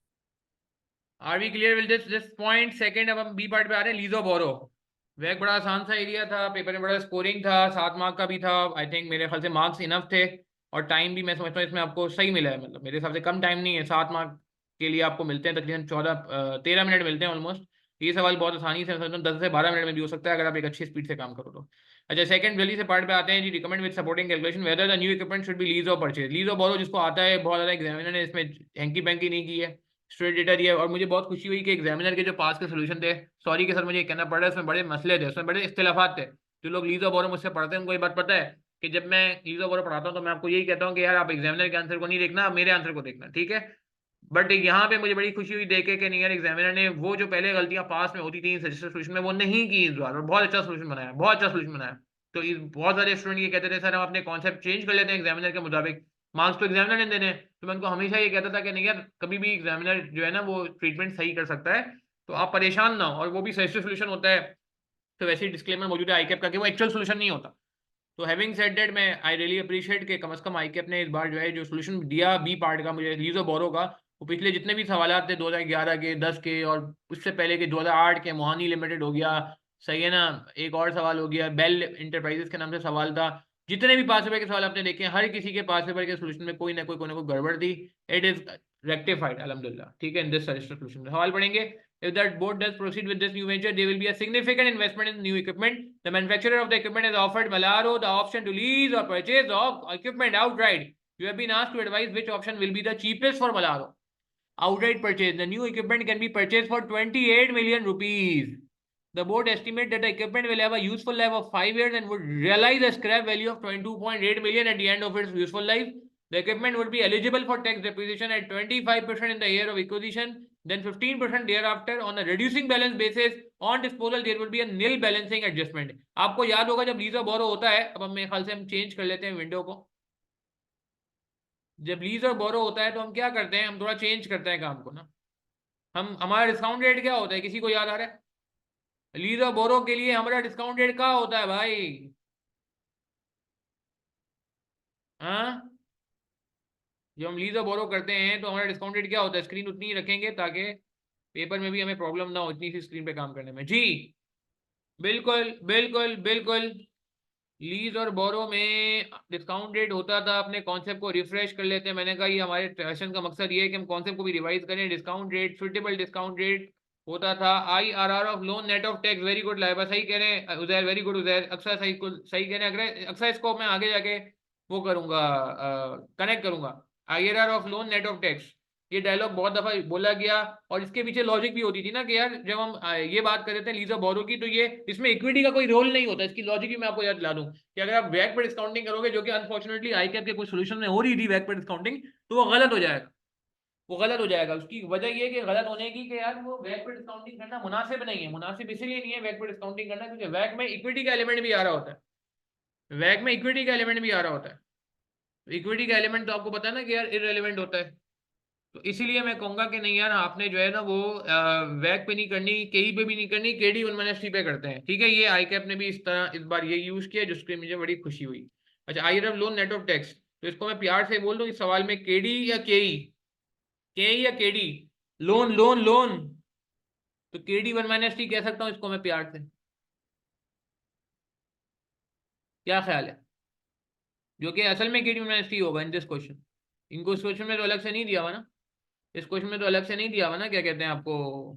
Are we clear with this point? Second, अब हम बी पार्ट पे आ रहे हैं, लीजो बोरो। वैक बड़ा आसान सा एरिया था, पेपर में बड़ा स्कोरिंग था, 7 मार्क का भी था। आई थिंक मेरे ख्याल से मार्क्स इनफ थे। और टाइम भी मैं समझता हूँ इसमें आपको सही मिला है, मतलब मेरे हिसाब से कम टाइम नहीं है। 7 मार्क के लिए आपको मिलते हैं तकरीबन 13 मिनट मिलते हैं ऑलमोस्ट। ये सवाल बहुत आसानी से, मैं समझता हूँ 10 से 12 मिनट में भी हो सकता है, अगर आप एक अच्छी स्पीड से काम करो तो। अच्छा, सेकंड जल्दी से पार्ट पे आते हैं जी। Recommend with supporting calculation whether the new equipment should be lease और परचेज। लीज और बोरो जिसको आता है, बहुत ज़्यादा एग्जामिनर ने इसमें हैंकी पैंकी नहीं की है, स्ट्रेट डेटा दिया है। और मुझे बहुत खुशी हुई कि एग्जामिनर के जो पास के सोल्यूशन थे, सॉरी के सर मुझे ये कहना पड़ रहा है, उसमें बड़े मसले थे, उसमें बड़े इख्तिलाफात थे। जो लोग लीज और बोरो मुझसे पढ़ते हैं उनको ये बात पता है कि जब मैं लीज और बोरो पढ़ाता हूँ तो मैं आपको यही कहता हूँ कि यार आप एग्जामिनर के आंसर को नहीं देखना, आप मेरे आंसर को देखना, ठीक है। बट यहाँ पे मुझे बड़ी खुशी हुई देखे कि नहीं यार, एग्जामिनर ने वो जो पहले गलतियां पास में होती थी सजेस्टेड सोल्यूशन में, वो नहीं की इस बार, और बहुत अच्छा सोल्यूशन बनाया, बहुत अच्छा सोल्यूशन बनाया। तो इस बहुत सारे स्टूडेंट ये कहते थे सर हम अपने कॉन्सेप्ट चेंज कर लेते हैं एग्जामिनर के मुताबिक, मार्क्स तो एग्जामिनर ने देने हैं। तो मैं उनको हमेशा ये कहता था कि नहीं यार, कभी भी एग्जामिनर जो है ना वो ट्रीटमेंट सही कर सकता है, तो आप परेशान ना हो। और वो भी सजेस्टेड सोल्यूशन होता है, तो वैसे ही डिस्क्लेमर मौजूद है आईकैप का कि वो एक्चुअल सोल्यूशन नहीं होता। तो हैविंग सेड दैट, मैं आई रियली अप्रिशिएट कि कम से कम आईकैप ने इस बार जो है जो सोल्यूशन दिया बी पार्ट का मुझे लीजो बोरो का, वो पिछले जितने भी सवाल थे 2011 के, 10 के और उससे पहले के 2008 के, मोहानी लिमिटेड हो गया, सही है ना। एक और सवाल हो गया, बेल इंटरप्राइजेस के नाम से सवाल था। जितने भी पास पेपर के सवाल आपने देखे, हर किसी के पास पेपर के सोल्यूशन में कोई ना कोई गड़बड़ थी। इट इज रेक्टिफाइड अल्हम्दुलिल्लाह। ठीक है, इन दिस सोल्यूशन सवाल पढ़ेंगे। If that board does proceed with this new venture, there will be a significant investment in new equipment. The manufacturer of the equipment has offered Malaro the option to lease or purchase the equipment outright. You have been asked to advise which option will be the cheapest for Malaro. Outright purchase. The new equipment can be purchased for 28 million rupees. The board estimates that the equipment will have a useful life of 5 years and would realize a scrap value of 22.8 million at the end of its useful life. The equipment would be eligible for tax depreciation at 25% in the year of acquisition, then 15% thereafter. On a reducing balance basis, on disposal there will be a nil balancing adjustment. आपको याद होगा जब lease और बोरो होता है, अब हम मेरे ख्याल से हम चेंज कर लेते हैं विंडो को। जब लीज और बोरो होता है तो हम क्या करते हैं, हम थोड़ा चेंज करते हैं काम को ना। हमारा डिस्काउंट रेट क्या होता है, किसी को याद आ रहा है? लीज और बोरो के लिए हमारा डिस्काउंट रेट क्या होता है भाई? हाँ, जब हम लीज और बोरो करते हैं तो हमारा डिस्काउंट रेट क्या होता है? स्क्रीन उतनी ही रखेंगे ताकि पेपर में भी हमें प्रॉब्लम ना हो इतनी सी स्क्रीन पे काम करने में। जी बिल्कुल बिल्कुल बिल्कुल। लीज और बोरो में डिस्काउंट रेट होता था। अपने कॉन्सेप्ट को रिफ्रेश कर लेते हैं। मैंने कहा ये हमारे सेशन का मकसद ये है कि हम कॉन्सेप्ट को भी रिवाइज करें। Discount rate, suitable discount rate होता था IRR of loan net of tax. Very good Laiba, सही कह रहे हैं उजैर, वेरी गुड उजैर। अक्सर सही सही कह रहे हैं। अक्सर इसको मैं आगे जाके वो करूंगा, कनेक्ट करूंगा। IRR of loan net of tax, ये डायलॉग बहुत दफा बोला गया। और इसके पीछे लॉजिक भी होती थी ना कि यार जब हम ये बात कर रहे थे लीज और बोरो की, तो ये इसमें इक्विटी का कोई रोल नहीं होता। इसकी लॉजिक भी मैं आपको याद दिला दूं कि अगर आप वैक पर डिस्काउंटिंग करोगे, जो कि अनफॉर्चुनेटली आईकैप के कुछ सोल्यूशन में हो रही थी वैक पर डिस्काउंटिंग, तो वो गलत हो जाएगा। वो गलत हो जाएगा। उसकी वजह ये कि गलत होने की कि यार वो वैक पर डिस्काउंटिंग करना मुनासिब नहीं है। मुनासिब इसलिए नहीं है वैक पर डिस्काउंटिंग करना क्योंकि वैक में इक्विटी का एलिमेंट भी आ रहा होता है। वैक में इक्विटी का एलिमेंट भी आ रहा होता है। इक्विटी का एलिमेंट तो आपको पता है ना कि यार इररिलेवेंट होता है। तो इसीलिए मैं कहूंगा कि नहीं यार, आपने जो है ना वो वैक पे नहीं करनी, केई पे भी नहीं करनी, KD1-1ST पे करते हैं। ठीक है, ये आईकैप ने भी इस तरह इस बार ये यूज किया जिसकी मुझे बड़ी खुशी हुई। अच्छा, IRR loan net of tax, तो इसको मैं प्यार से बोल दूं इस सवाल में KD या KE? KE या KD? लोन लोन लोन, तो KD1-1ST कह सकता हूँ इसको मैं प्यार से। क्या ख्याल है? जो कि असल में KD1-1ST होगा इन दिस क्वेश्चन। इनको इस क्वेश्चन में तो अलग से नहीं दिया हुआ ना। इस क्वेश्चन में तो अलग से नहीं दिया हुआ ना, क्या कहते हैं आपको,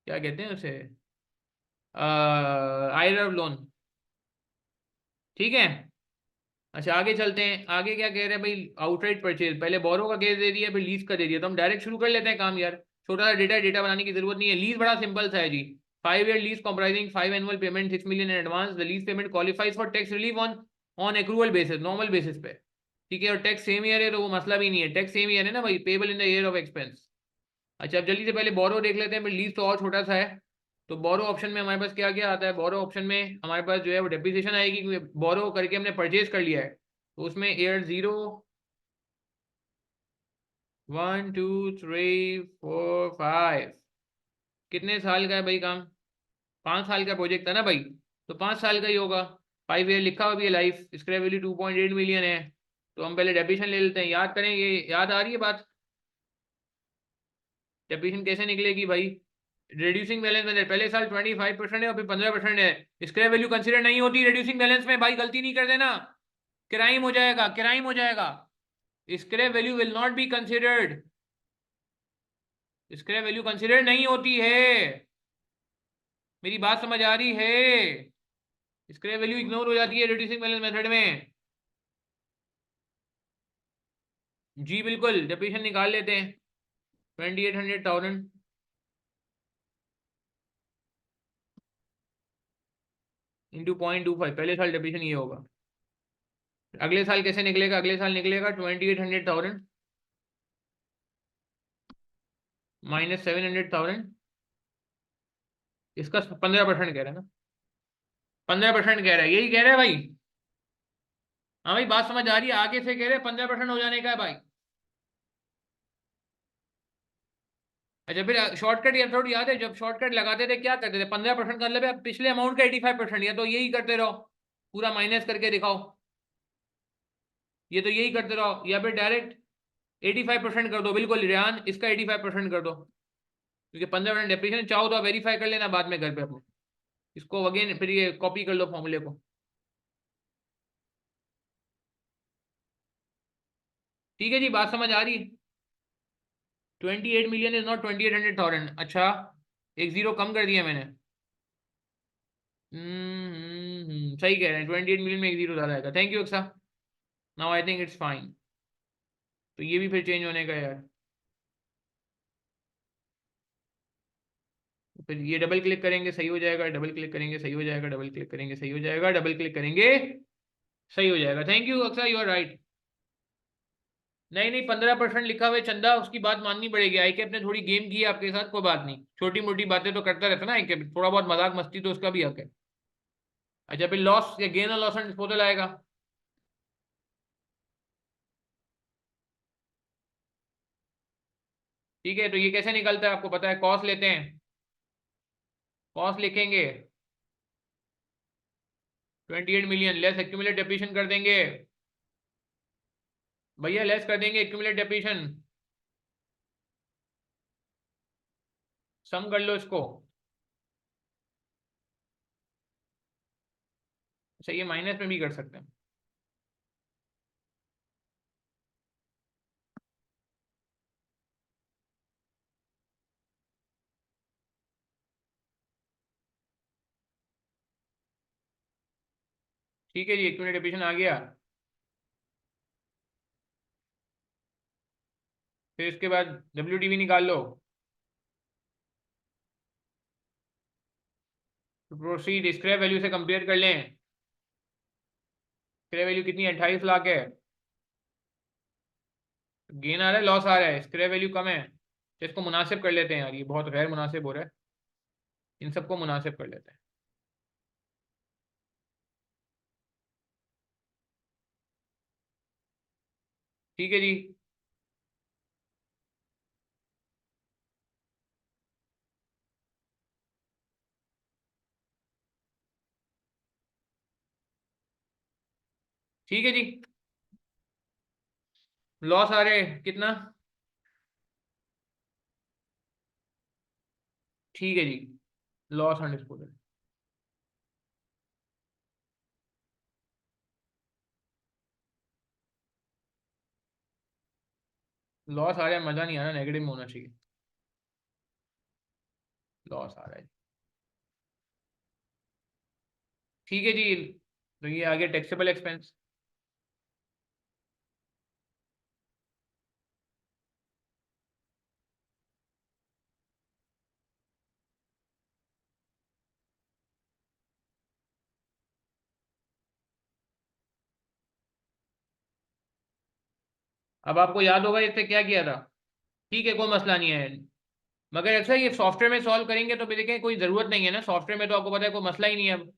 क्या कहते हैं उसे, IRR लोन। ठीक है। अच्छा आगे चलते हैं। आगे क्या कह रहे हैं भाई? Outright purchase. पहले बोरो का केस दे दिया, फिर लीज का दे दिया, तो हम डायरेक्ट शुरू कर लेते हैं काम यार। छोटा सा डेटा बनाने की जरूरत नहीं है। लीज बड़ा सिंपल सा है जी। 5 year lease comprising 5 annual payment 6 million in advance. The lease payment qualifies for tax relief on accrual basis, normal basis पे। ठीक है, और टैक्स सेम ईयर है तो वो मसला भी नहीं है। टैक्स सेम ईयर है ना भाई, payable in the year of expense. अच्छा, अब जल्दी से पहले बोरो देख लेते हैं, फिर लीज तो और छोटा सा है। तो बोरो ऑप्शन में हमारे पास क्या क्या आता है? बोरो ऑप्शन में हमारे पास जो है वो डेप्रिसिएशन आएगी क्योंकि बोरो करके हमने परचेज कर लिया है। तो उसमें ईयर 0, 1 2 3 4 5, कितने साल का है भाई काम? 5 साल का प्रोजेक्ट था ना भाई, तो 5 साल का ही होगा। 5 year लिखा हुआ भी है लाइफ। स्क्रैप वैल्यू 2.8 मिलियन है। तो हम पहले डेप्रिसिएशन ले लेते हैं। याद करेंगे, याद आ रही है बात? डेप्रिसिएशन कैसे निकलेगी भाई? रिड्यूसिंग बैलेंस में पहले साल 25% है और फिर 15% है। स्क्रैप वैल्यू कंसीडर नहीं होती रिड्यूसिंग बैलेंस में भाई, गलती नहीं कर देना, क्राइम हो जाएगा, क्राइम हो जाएगा। Scrap value will not be considered. Scrap value consider नहीं होती है। मेरी बात समझ आ रही है? स्क्रैप वैल्यू इग्नोर हो जाती है रिड्यूसिंग बैलेंस मेथड में। जी बिल्कुल, डेप्रिसिएशन निकाल लेते हैं। 2800,000 इंटू 0.25, पहले साल डेप्रिसिएशन ये होगा। अगले साल कैसे निकलेगा? अगले साल निकलेगा 2800,000 माइनस 700,000। इसका 15% कह रहा है ना, 15% कह रहा है, यही कह रहा है भाई। हाँ भाई, बात समझ आ रही है? आगे से कह रहे हैं 15% हो जाने का है भाई। अच्छा, फिर शॉर्टकट या थोड़ी याद है जब शॉर्टकट लगाते थे क्या करते थे? 15% का मतलब है पिछले अमाउंट का 85%, या तो यही करते रहो, पूरा माइनस करके दिखाओ, ये तो यही करते रहो, या फिर डायरेक्ट 85% कर दो। बिल्कुल रेहान, इसका 85% कर दो। क्योंकि 15% डेप्रिसिएशन चाहो तो आप वेरीफाई कर लेना बाद में घर पे अपने, इसको अगेन फिर ये कॉपी कर लो फॉर्मूले को। ठीक है जी, बात समझ आ रही है? 28 million इज नॉट 2800,000। अच्छा, एक जीरो कम कर दिया मैंने। सही कह रहे हैं, 28 million में एक जीरो ज्यादा आएगा। Thank you Aqsa, now I think it's fine. तो ये भी फिर चेंज होने का यार। तो फिर ये डबल क्लिक करेंगे सही हो जाएगा, डबल क्लिक करेंगे सही हो जाएगा, डबल क्लिक करेंगे सही हो जाएगा, डबल क्लिक करेंगे सही हो जाएगा। Thank you Aqsa, you are right. नहीं नहीं, 15% लिखा हुआ है चंदा, उसकी बात माननी पड़ेगी। आई कैप ने थोड़ी गेम की है आपके साथ, कोई बात नहीं, छोटी मोटी बातें तो करता रहता ना आई कैप, थोड़ा बहुत मजाक मस्ती तो उसका भी हक है। अच्छा, फिर लॉस या गेन और लॉस एंड डिस्पोजल आएगा। ठीक है, तो ये कैसे निकलता है आपको पता है? कॉस्ट लेते हैं, कॉस्ट लिखेंगे 28 million लेस एक्यूमुलेट डेप्रिसिएशन कर देंगे भैया, लेस कर देंगे एक्यूमुलेट डेप्रिसिएशन। सम कर लो इसको। अच्छा, ये माइनस में भी कर सकते हैं। ठीक है जी, एक्यूमुलेट डेप्रिसिएशन आ गया। फिर इसके बाद WDV निकाल लो। तो प्रोसीड, स्क्रैप वैल्यू से कंपेयर कर लें। स्क्रैप वैल्यू कितनी है? 28 लाख है। गेन आ रहा है लॉस आ रहा है? स्क्रैप वैल्यू कम है, तो इसको मुनासिब कर लेते हैं यार, ये बहुत गैर मुनासिब हो रहा है, इन सबको मुनासिब कर लेते हैं। ठीक है जी। ठीक है जी, लॉस आ रहे हैं कितना? ठीक है जी, लॉस ऑन डिस्पोजल। लॉस आ रहा है, मजा नहीं आ रहा, नेगेटिव में होना चाहिए। लॉस आ रहा है। ठीक है जी, तो ये आगे टैक्सेबल एक्सपेंस। अब आपको याद होगा इससे क्या किया था। ठीक है, कोई मसला नहीं है, मगर ऐसा ये सॉफ्टवेयर में सॉल्व करेंगे तो भी देखें कोई जरूरत नहीं है ना, सॉफ्टवेयर में तो आपको पता है कोई मसला ही नहीं है अब।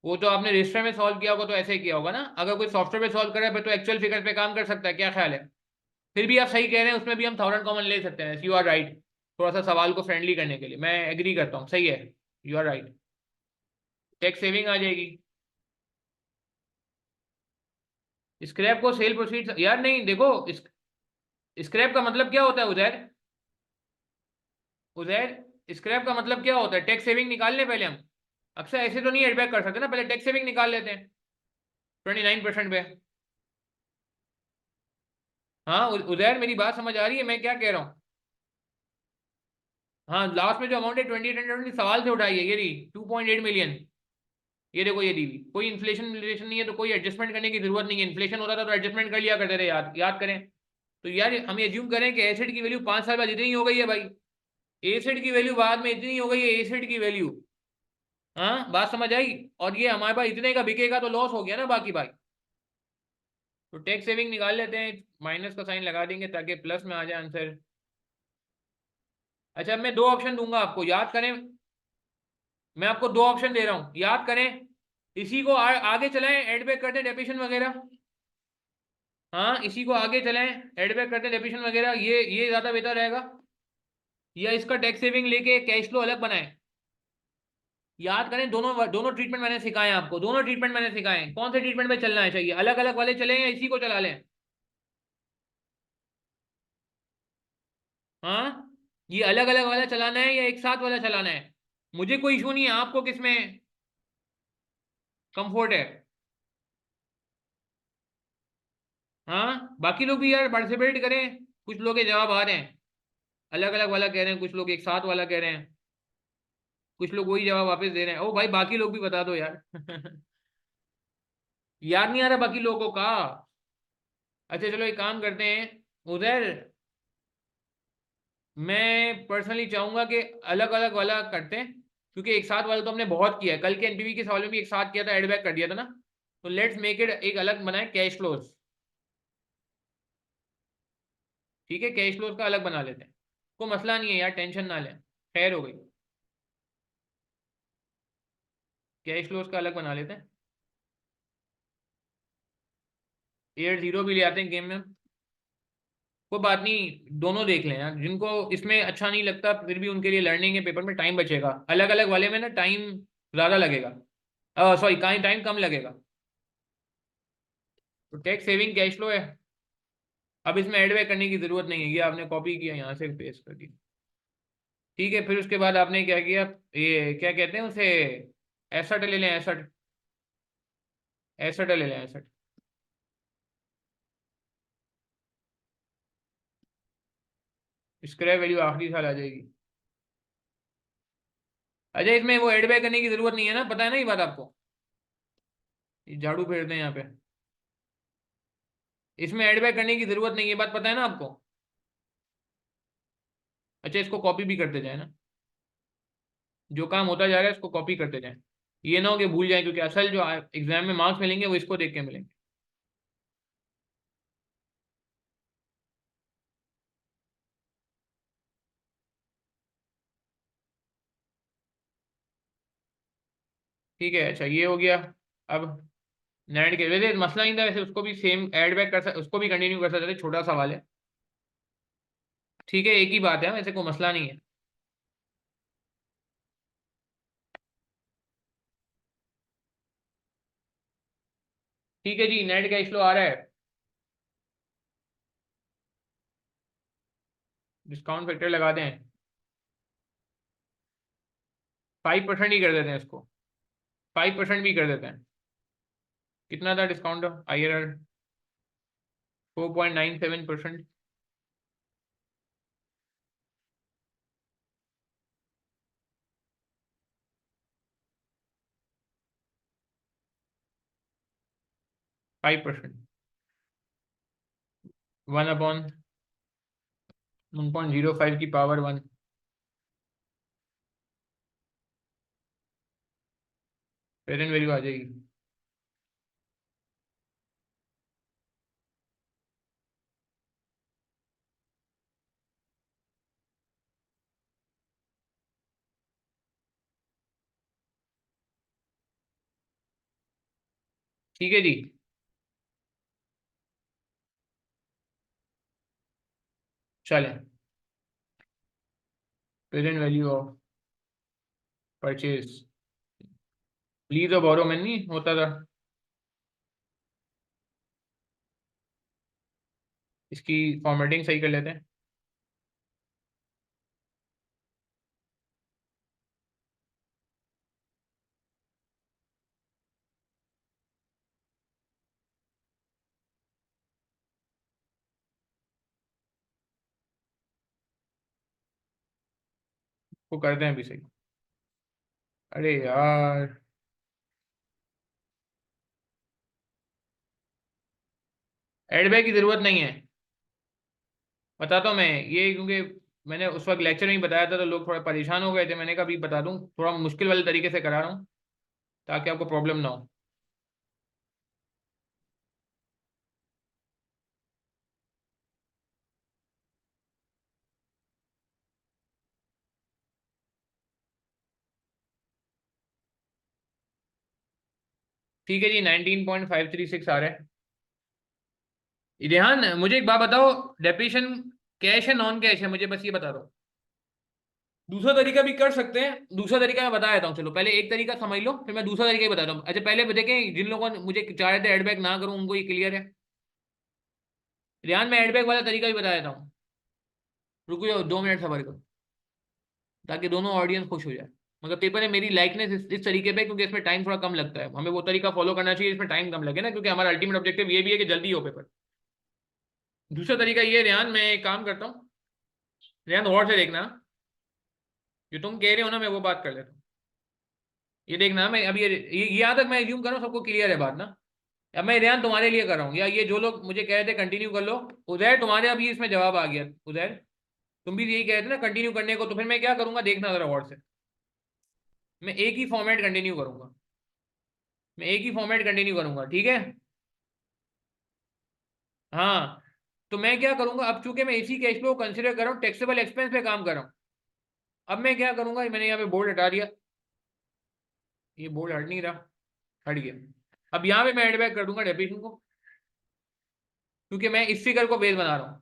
वो तो आपने रजिस्टर में सॉल्व किया होगा तो ऐसे ही किया होगा ना, अगर कोई सॉफ्टवेयर में सॉल्व करे फिर तो एक्चुअल फिगर पे काम कर सकता है, क्या ख्याल है? फिर भी आप सही कह रहे हैं, उसमें भी हम 1000 कॉमन ले सकते हैं, यू आर राइट। थोड़ा सा सवाल को फ्रेंडली करने के लिए मैं एग्री करता हूँ, सही है, you are right. Tax saving आ जाएगी। स्क्रैप को सेल प्रोसीड यार, नहीं देखो, स्क्रैप का मतलब क्या होता है उधर? उधर स्क्रैप का मतलब क्या होता है? टैक्स सेविंग निकाल लें पहले हम। अक्सर ऐसे तो नहीं एडबैक कर सकते ना, पहले टैक्स सेविंग निकाल लेते हैं 29% पे। हाँ उधर मेरी बात समझ आ रही है मैं क्या कह रहा हूँ? हाँ, लास्ट में जो अमाउंट है 2800 सवाल से उठाई है, ये रही 2.8 मिलियन। ये देखो ये दी हुई, कोई इन्फ्लेशन रिलेशन नहीं है तो कोई एडजस्टमेंट करने की जरूरत नहीं है, इन्फ्लेशन होता था तो एडजस्टमेंट कर लिया करते थे, याद याद करें। तो यार हम एज्यूम करें कि एसिड की वैल्यू 5 साल बाद इतनी हो गई है भाई, एसिड की वैल्यू बाद में इतनी हो गई है, एसिड की वैल्यू। हाँ, बात समझ आई? और ये हमारे पास इतने का बिकेगा तो लॉस हो गया ना बाकी भाई। तो टैक्स सेविंग निकाल लेते हैं, माइनस का साइन लगा देंगे ताकि प्लस में आ जाए आंसर। अच्छा, मैं दो ऑप्शन दूंगा आपको, याद करें। मैं आपको दो ऑप्शन दे रहा हूं, याद करें। इसी को आगे चलाएं, एड बैक करते डेफिनेशन वगैरह। हाँ, इसी को आगे चलाएं, एड बैक करते डेफिनेशन वगैरह, ये ज्यादा बेहतर रहेगा। या इसका टैक्स सेविंग लेके कैश फ्लो अलग बनाएं। याद करें, दोनों दोनों ट्रीटमेंट मैंने सिखाए हैं आपको, दोनों ट्रीटमेंट मैंने सिखाए हैं, कौन से ट्रीटमेंट में चलना है, चाहिए अलग अलग वाले चलें या इसी को चला लें? हाँ, ये अलग अलग वाला चलाना है या एक साथ वाला चलाना है? मुझे कोई इशू नहीं है, आपको किसमें कंफर्ट है? हाँ, बाकी लोग भी यार पार्टिसिपेट करें। कुछ लोग के जवाब आ रहे हैं, अलग अलग वाला कह रहे हैं, कुछ लोग एक साथ वाला कह रहे हैं, कुछ लोग वही जवाब वापस दे रहे हैं। ओ भाई, बाकी लोग भी बता दो यार। याद नहीं आ रहा बाकी लोगों का। अच्छा चलो एक काम करते हैं उधर, मैं पर्सनली चाहूंगा कि अलग अलग वाला करते हैं, क्योंकि एक साथ वाला तो हमने बहुत किया है, कल के एनपीवी के सवाल में भी एक साथ किया था, एड बैक कर दिया था ना। तो लेट्स मेक इट एक अलग बनाए, कैश फ्लोज। ठीक है, कैश फ्लोज का अलग बना लेते हैं, कोई मसला नहीं है यार, टेंशन ना लें, खैर हो गई। कैश फ्लोज का अलग बना लेते हैं, 8-0 भी ले आते हैं गेम में, कोई बात नहीं, दोनों देख लें यार, जिनको इसमें अच्छा नहीं लगता फिर भी उनके लिए लर्निंग के पेपर में टाइम बचेगा, अलग अलग वाले में ना टाइम ज़्यादा लगेगा, सॉरी टाइम कम लगेगा। तो टैक्स सेविंग कैश फ्लो है, अब इसमें एड बैक करने की जरूरत नहीं है, ये आपने कॉपी किया यहाँ से पेस्ट कर दिया। ठीक है, फिर उसके बाद आपने क्या किया, ये क्या कहते हैं उसे, एसेट ले लें, एसेट, एसेट ले लें, एसेट। स्क्रैप वैल्यू आखिरी साल आ जाएगी। अच्छा, इसमें वो एड बैक करने की जरूरत नहीं है ना, पता है ना ये बात आपको? ये झाड़ू फेरते हैं यहाँ पे, इसमें एड बैक करने की जरूरत नहीं है, बात पता है ना आपको? अच्छा, इसको कॉपी भी करते जाए ना, जो काम होता जा रहा है इसको कॉपी करते जाए, ये ना हो कि भूल जाए, क्योंकि असल जो एग्जाम में मार्क्स मिलेंगे वो इसको देख के मिलेंगे। ठीक है, अच्छा ये हो गया। अब नेट के वैसे मसला नहीं था, वैसे उसको भी सेम एड बैक कर सकते, उसको भी कंटिन्यू कर सकते थे, छोटा सवाल है। ठीक है, एक ही बात है, वैसे कोई मसला नहीं है। ठीक है जी, नेट कैश फ्लो आ रहा है, डिस्काउंट फैक्टर लगा दें, 5% ही कर देते हैं इसको, 5% भी कर देते हैं। कितना था डिस्काउंट आई आर आर? 4.97%। 5%, 1/1.05 की पावर 1। प्रेजेंट वैल्यू आ जाएगी। ठीक है जी, चलें, present value of purchase, lease और बोरो में नहीं होता था, इसकी फॉर्मेटिंग सही कर लेते हैं। वो करते हैं अभी सही। अरे यार, एडबैक की जरूरत नहीं है, बताता हूँ मैं ये, क्योंकि मैंने उस वक्त लेक्चर में ही बताया था तो लोग थोड़ा परेशान हो गए थे, मैंने कहा अभी बता दूं, थोड़ा मुश्किल वाले तरीके से करा रहा हूँ ताकि आपको प्रॉब्लम ना हो। ठीक है जी, 19.536 आ रहा है। रेहान मुझे एक बात बताओ, डेप्रिसिएशन कैश है नॉन कैश है, मुझे बस ये बता दो। दूसरा तरीका भी कर सकते हैं, दूसरा तरीका मैं बता देता हूँ, चलो पहले एक तरीका समझ लो फिर मैं दूसरा तरीका ही बताता हूँ। अच्छा पहले देखें, जिन लोगों ने मुझे चाह रहे थे एडबैक ना करूँ उनको ये क्लियर है। रेहान मैं एडबैक वाला तरीका भी बता देता हूँ, रुको जाओ 2 मिनट सबर करो। ताकि दोनों ऑडियंस खुश हो जाए। मगर पेपर है मेरी लाइकनेस इस तरीके पे, क्योंकि इसमें टाइम थोड़ा कम लगता है, हमें वो तरीका फॉलो करना चाहिए इसमें टाइम कम लगे ना, क्योंकि हमारा अल्टीमेट ऑब्जेक्टिव ये भी है कि जल्दी हो पेपर। दूसरा तरीका ये, रेहान मैं एक काम करता हूँ, रेहान गौर से देखना, जो तुम कह रहे हो ना मैं वो बात कर लेता हूँ। ये देखना, मैं अभी ये यहाँ तक मैं एज्यूम कर रहा हूँ सबको क्लियर है बात ना। अब मैं रेहान तुम्हारे लिए कर रहा हूँ, या ये जो लोग मुझे कह रहे थे कंटिन्यू कर लो, उदय तुम्हारे अभी इसमें जवाब आ गया। उदय तुम भी यही कह रहे थे ना कंटिन्यू करने को, तो फिर मैं क्या करूंगा देखना जरा गौर से। मैं एक ही फॉर्मेट कंटिन्यू करूंगा, मैं एक ही फॉर्मेट कंटिन्यू करूंगा, ठीक है। हाँ, तो मैं क्या करूंगा, अब चूंकि मैं इसी कैश फ्लो को कंसिडर कर रहा हूँ, टैक्सेबल एक्सपेंस पे काम कर रहा हूँ। अब मैं क्या करूंगा, मैंने यहाँ पे बोर्ड हटा दिया, ये बोर्ड हट नहीं रहा, हट गया। अब यहाँ पे मैं एड बैक कर दूंगा डेप्रिसिएशन को, क्योंकि मैं इस फिगर को बेस बना रहा हूँ।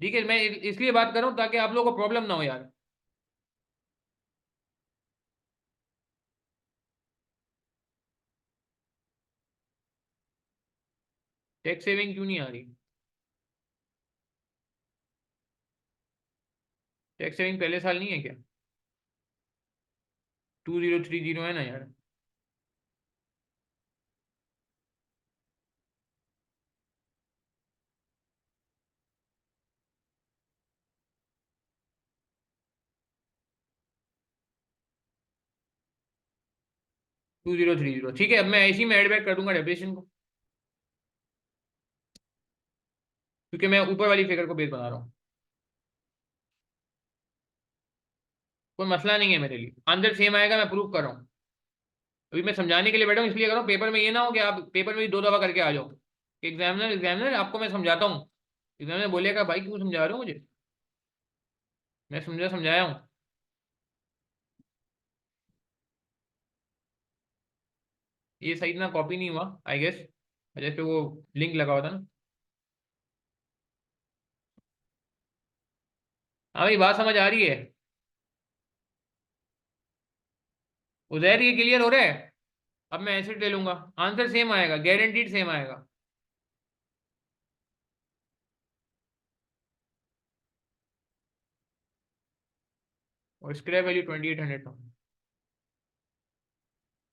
ठीक है, मैं इसलिए बात कर रहा हूँ ताकि आप लोगों को प्रॉब्लम ना हो यार। टैक्स सेविंग क्यों नहीं आ रही? टैक्स सेविंग पहले साल नहीं है क्या? 2030 है ना यार। 2030, ठीक है। अब मैं ऐसे ही में एड बैक कर दूंगा डेप्रिसिएशन को, क्योंकि मैं ऊपर वाली फिगर को बेस बना रहा हूँ। कोई मसला नहीं है मेरे लिए, आंसर सेम आएगा, मैं प्रूव कर रहा हूँ। अभी मैं समझाने के लिए बैठा हूँ, इसलिए कर रहा हूँ, पेपर में ये ना हो कि आप पेपर में भी दो दफा करके आ जाओ। एग्जामिनर एग्जामिनर आपको मैं समझाता हूँ, एग्जामिनर बोलेगा भाई क्यों समझा रहे हो मुझे, मैं समझाया हूँ। ये सही ना कॉपी नहीं हुआ आई गेस, जैसे वो लिंक लगा हुआ था ना। हाँ भाई बात समझ आ रही है? उधर ये क्लियर हो रहा है? अब मैं ऐसे ले लूंगा, आंसर सेम आएगा, गारंटीड सेम आएगा। और स्क्रैप वैल्यू 2800 था।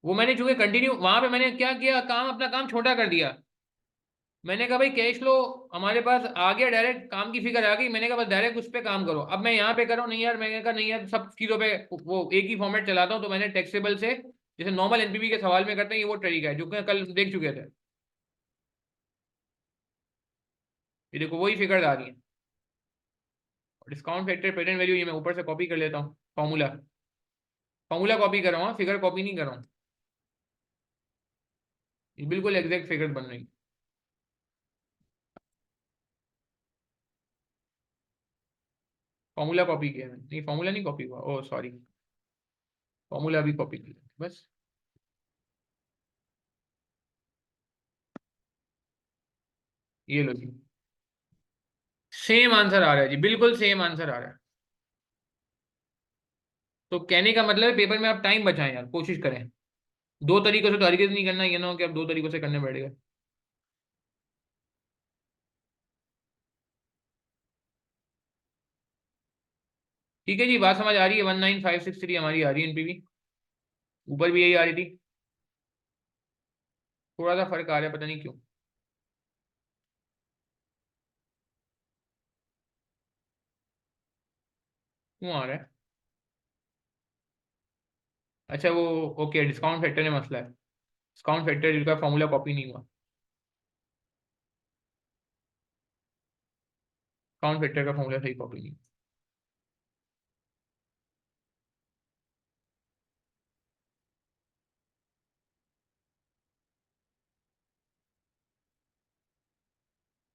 वो मैंने चूंकि कंटिन्यू वहां पे मैंने क्या किया, काम अपना काम छोटा कर दिया। मैंने कहा भाई कैश फ्लो हमारे पास आ गया, डायरेक्ट काम की फिगर आ गई, मैंने कहा बस डायरेक्ट उस पर काम करो। अब मैं यहाँ पे कर रहा हूँ, नहीं यार मैंने कहा नहीं यार सब चीज़ों पे वो एक ही फॉर्मेट चलाता हूँ, तो मैंने टैक्सेबल से जैसे नॉर्मल एनपीवी के सवाल में करते हैं, ये वो तरीका है जो कि कल देख चुके थे। ये देखो वही फिगर आ रही है, डिस्काउंट फैक्टर प्रेजेंट वैल्यू, ये मैं ऊपर से कॉपी कर लेता हूँ फॉर्मूला, फॉर्मूला कॉपी कर रहा हूँ, फिगर कॉपी नहीं कर रहा हूँ। ये बिल्कुल एग्जैक्ट फिगर बन रही। फॉर्मूला कॉपी किया मैंने, नहीं फॉर्मूला नहीं कॉपी हुआ, ओ सॉरी, फॉर्मूला भी कॉपी किया बस। ये लो जी, सेम आंसर आ रहा है जी, बिल्कुल सेम आंसर आ रहा है। तो कहने का मतलब है पेपर में आप टाइम बचाएं यार, कोशिश करें। दो तरीकों से तो हरगिज नहीं करना, ये ना हो कि आप दो तरीकों से करने बैठ गए। ठीक है जी, बात समझ आ रही है। 19563 हमारी आ रही है एनपीवी, ऊपर भी यही आ रही थी, थोड़ा सा फर्क आ रहा है पता नहीं क्यों। क्यों आ रहा है? अच्छा वो, ओके डिस्काउंट फैक्टर में मसला है, डिस्काउंट फैक्टर का फॉर्मूला कॉपी नहीं हुआ, डिस्काउंट फैक्टर का फॉर्मूला सही कॉपी नहीं।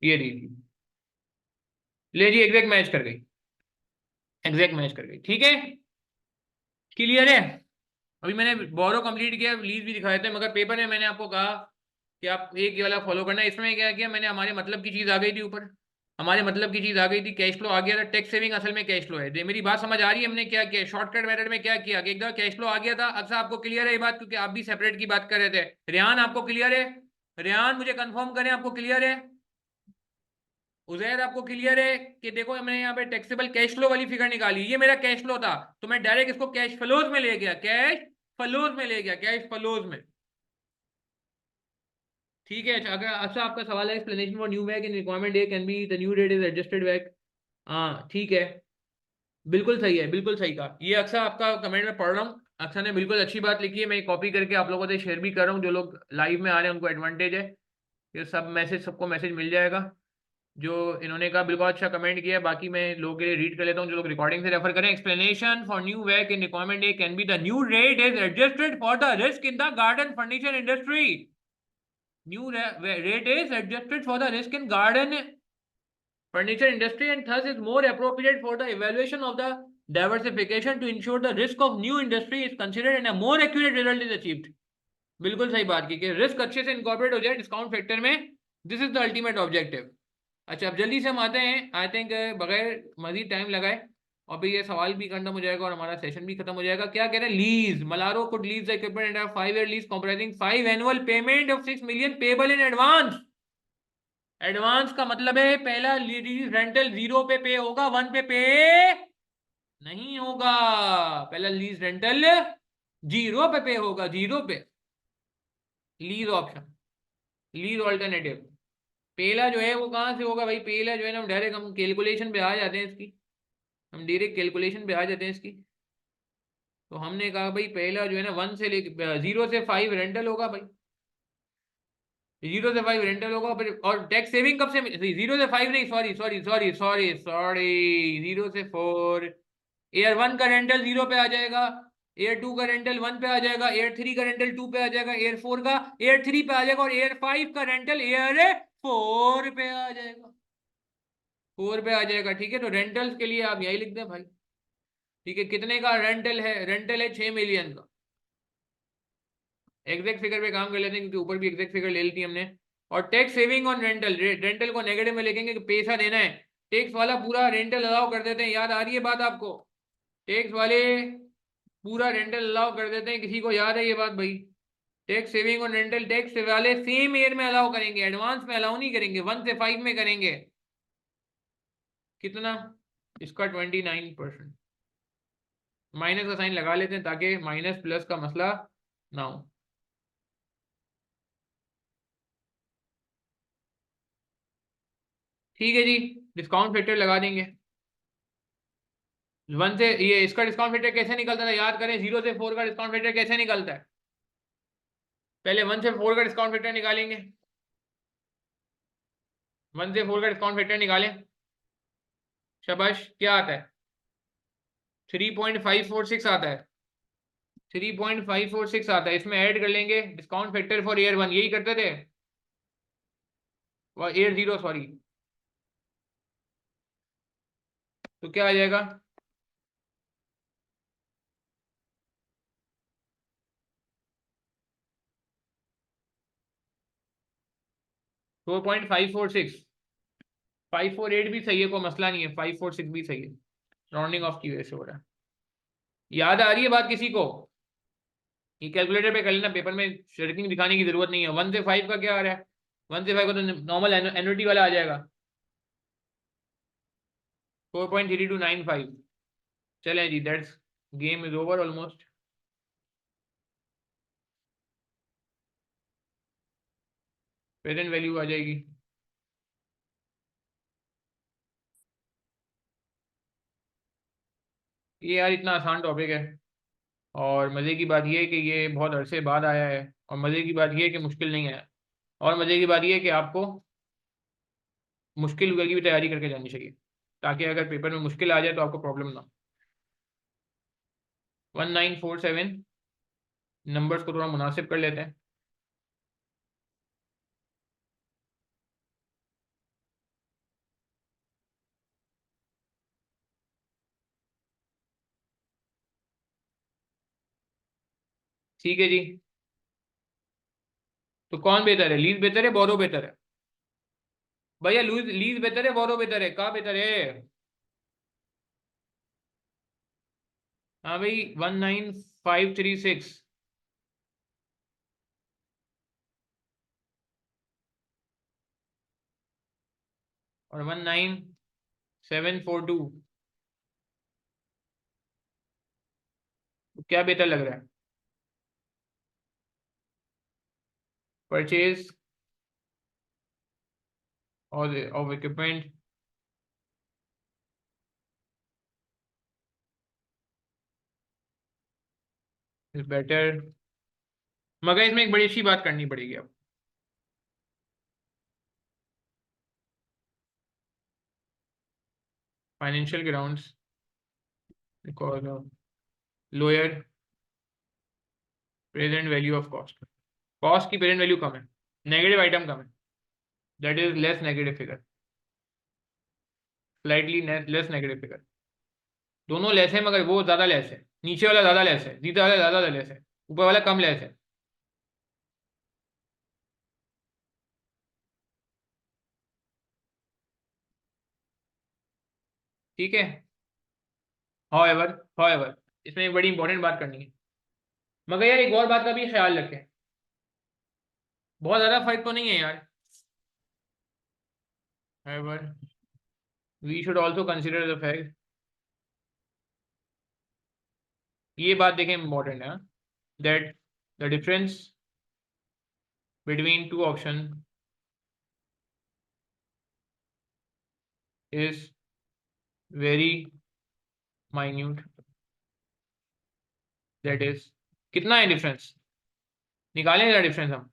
ये रही, ले जी एग्जैक्ट मैच कर गई, एग्जैक्ट मैच कर गई, ठीक है। क्लियर है? अभी मैंने बोरो कंप्लीट किया, लीज भी दिखाए थे, मगर पेपर में मैंने आपको कहा कि आप एक ये वाला फॉलो करना है। इसमें क्या किया मैंने, हमारे मतलब की चीज आ गई थी ऊपर, हमारे मतलब की चीज आ गई थी, कैश फ्लो आ गया था, टैक्स सेविंग असल में कैश फ्लो है। मेरी बात समझ आ रही है? हमने क्या किया शॉर्टकट मेथड में, क्या किया कि एक दफा कैश फ्लो आ गया था। अक्सर आपको क्लियर है ये बात, क्योंकि आप भी सेपरेट की बात कर रहे थे। रेहान आपको क्लियर है? रेहान मुझे कंफर्म करें आपको क्लियर है? उजैर आपको क्लियर है कि देखो हमने यहाँ पे टैक्सेबल कैश फ्लो वाली फिगर निकाली, ये मेरा कैश फ्लो था तो मैं डायरेक्ट इसको कैश फ्लोज में ले गया, कैश फ्लोज में ले गया, कैश फ्लोज में। ठीक है। अगर अच्छा आपका सवाल है explanation for new back in requirement A can be the new rate is adjusted back. हाँ ठीक है, बिल्कुल सही है, बिल्कुल सही कहा। ये अक्सर आपका कमेंट में पढ़ रहा हूँ, अक्सर ने बिल्कुल अच्छी बात लिखी है, मैं कॉपी करके आप लोगों से शेयर भी कर रहा हूँ। जो लोग लाइव में आ रहे हैं उनको एडवांटेज है, ये सब मैसेज सबको मैसेज मिल जाएगा। जो इन्होंने कहा बिल्कुल अच्छा कमेंट किया है। बाकी मैं लोगों के लिए रीड कर लेता हूँ जो लोग रिकॉर्डिंग से रेफर करें। एक्सप्लेनेशन फॉर न्यू वैक in requirement A can be the new rate is adjusted for the risk in the garden furniture industry. New rate is adjusted for the risk in garden furniture industry and thus is more appropriate for the evaluation of the diversification to ensure the risk of new industry is considered and a more accurate result is achieved। बिल्कुल सही बात की कि risk अच्छे से incorporate हो जाए discount factor में, this is the ultimate objective. अच्छा अब जल्दी से हम आते हैं, आई थिंक बगैर मजीद टाइम लगाए और फिर ये सवाल भी खत्म हो जाएगा और हमारा सेशन भी खत्म हो जाएगा। क्या कह रहे हैं, lease Malaro could lease the equipment and 5 year lease comprising 5 annual payment of 6 million payable in advance. Advance का मतलब है पहला लीज रेंटल 0 पे होगा, 1 पे नहीं होगा। पहला लीज रेंटल 0 पे होगा, 0 पे। लीज ऑप्शन, लीज ऑल्टरनेटिव, पहला जो है वो कहां से होगा भाई, पहला जो है ना डायरेक्ट हम कैलकुलेशन पे आ जाते हैं इसकी, हम डायरेक्ट कैलकुलेशन पे आ जाते हैं इसकी। तो हमने कहा भाई पहला जो है ना 1 से लेके 0 से 5 रेंटल होगा भाई, 0 से 5 रेंटल होगा फिर। और टैक्स सेविंग कब से, 0 से 5 नहीं, sorry sorry sorry sorry sorry, 0 से 4। एयर 1 का रेंटल 0 पे आ जाएगा, एयर 2 का रेंटल 1 पे आ जाएगा, एयर 3 का रेंटल 2 पे आ जाएगा, एयर 4 का एयर 3 पे आ जाएगा और एयर 5 का रेंटल एयर 4 पे आ जाएगा, 4 पे आ जाएगा। ठीक है, तो रेंटल्स के लिए आप यही लिख दें भाई। ठीक है, कितने का रेंटल है, रेंटल है 6 million का। एग्जैक्ट फिगर पे काम कर लेते हैं क्योंकि ऊपर भी एग्जैक्ट फिगर ले ली थी हमने। और tax saving on rental, rental को नेगेटिव में लिखेंगे कि पैसा देना है, टैक्स वाला पूरा रेंटल अलाउ कर देते हैं। याद आ रही है बात आपको, टैक्स वाले पूरा रेंटल अलाउ कर देते हैं, किसी को याद है ये बात भाई। Tax saving on rental, tax वाले सेम ईयर में अलाउ करेंगे, एडवांस में अलाउ नहीं करेंगे, 1 से 5 में करेंगे। कितना, इसका 29%। माइनस का साइन लगा लेते हैं ताकि माइनस प्लस का मसला ना हो। ठीक है जी, डिस्काउंट फैक्टर लगा देंगे 1 से। ये इसका डिस्काउंट फैक्टर कैसे निकलता था, याद करें, 0 से 4 का डिस्काउंट फैक्टर कैसे निकलता है। पहले 1 से 4 का डिस्काउंट फैक्टर निकालेंगे, 1 से 4 का डिस्काउंट फैक्टर निकालें। शाबाश, क्या आता है, 3.546 आता है, 3.546 आता है। इसमें ऐड कर लेंगे डिस्काउंट फैक्टर फॉर ईयर 1, यही करते थे, ईयर 0 सॉरी। तो क्या आ जाएगा, 4.546, 548 भी सही है, कोई मसला नहीं है, 546 भी सही है, राउंडिंग ऑफ की वजह से हो रहा है। याद आ रही है बात किसी को, ये कैलकुलेटर पे कर लेना, पेपर में शर्किंग दिखाने की जरूरत नहीं है। 1 से 5 का क्या आ रहा है, 1 से 5 का तो नॉर्मल एनुटी वाला आ जाएगा, 4.3295। चलें जी, that's game is over almost. Present value आ जाएगी। ये यार इतना आसान टॉपिक है, और मज़े की बात ये है कि ये बहुत अरसे बाद आया है, और मज़े की बात ये है कि मुश्किल नहीं है, और मज़े की बात ये है कि आपको मुश्किल की भी तैयारी करके जानी चाहिए, ताकि अगर पेपर में मुश्किल आ जाए तो आपको प्रॉब्लम ना हो। 1947, नंबर्स को थोड़ा मुनासिब कर लेते हैं। ठीक है जी, तो कौन बेहतर है, लीज बेहतर है बोरो बेहतर है। भैया लूज लीज बेहतर है बोरो बेहतर है, कहाँ बेहतर है। हाँ भाई 19536। और 19742, क्या बेहतर लग रहा है? Purchase of equipment is better, मगर इसमें एक बड़ी अच्छी बात करनी पड़ेगी अब। Financial grounds because of lower present value of cost, cost की प्रेजेंट वैल्यू कम है, नेगेटिव आइटम कम है, that is less negative figure, slightly less negative figure. दोनों लेस है मगर वो ज्यादा लेस है, नीचे वाला ज्यादा लेस है, नीचे वाला ज्यादा लेस है, ऊपर वाला कम लेस है। ठीक है। हाउएवर हाउएवर इसमें एक बड़ी इंपॉर्टेंट बात करनी है, मगर यार एक और बात का भी ख्याल रखें, बहुत ज्यादा फर्क तो नहीं है यार। However we should also consider the fact, ये बात देखें इंपॉर्टेंट है, that the difference between two option is very minute, that is कितना है डिफरेंस, निकालें जरा डिफरेंस, हम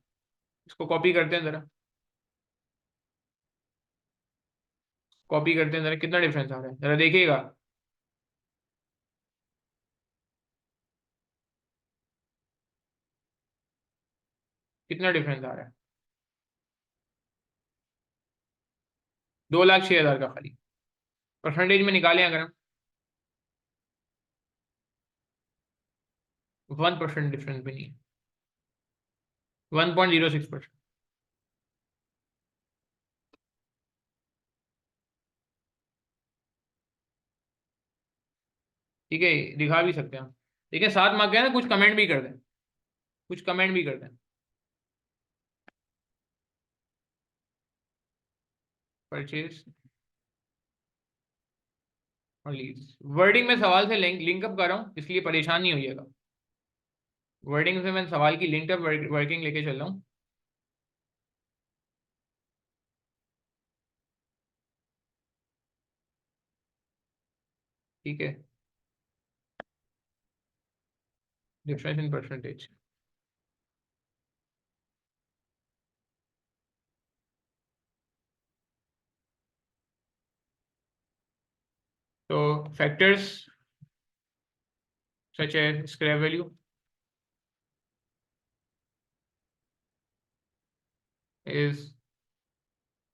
इसको कॉपी करते हैं जरा, कॉपी करते हैं जरा, कितना डिफरेंस आ रहा है जरा देखिएगा। कितना डिफरेंस आ रहा है? 2,06,000 का खाली, परसेंटेज में निकालें अगर हम, 1% डिफरेंस भी नहीं है, 1.06%। ठीक है, दिखा भी सकते हैं हम, देखिए 7 मार्क है ना, कुछ कमेंट भी कर दें, कुछ कमेंट भी कर दें। परचेज और लीज, वर्डिंग में सवाल से लिंकअप कर रहा हूँ, इसलिए परेशान नहीं होइएगा, वर्डिंग से मैं सवाल की लिंकअप वर्किंग लेके चल रहा हूँ। ठीक है, डिफरेंस इन परसेंटेज, तो factors such as scrap value is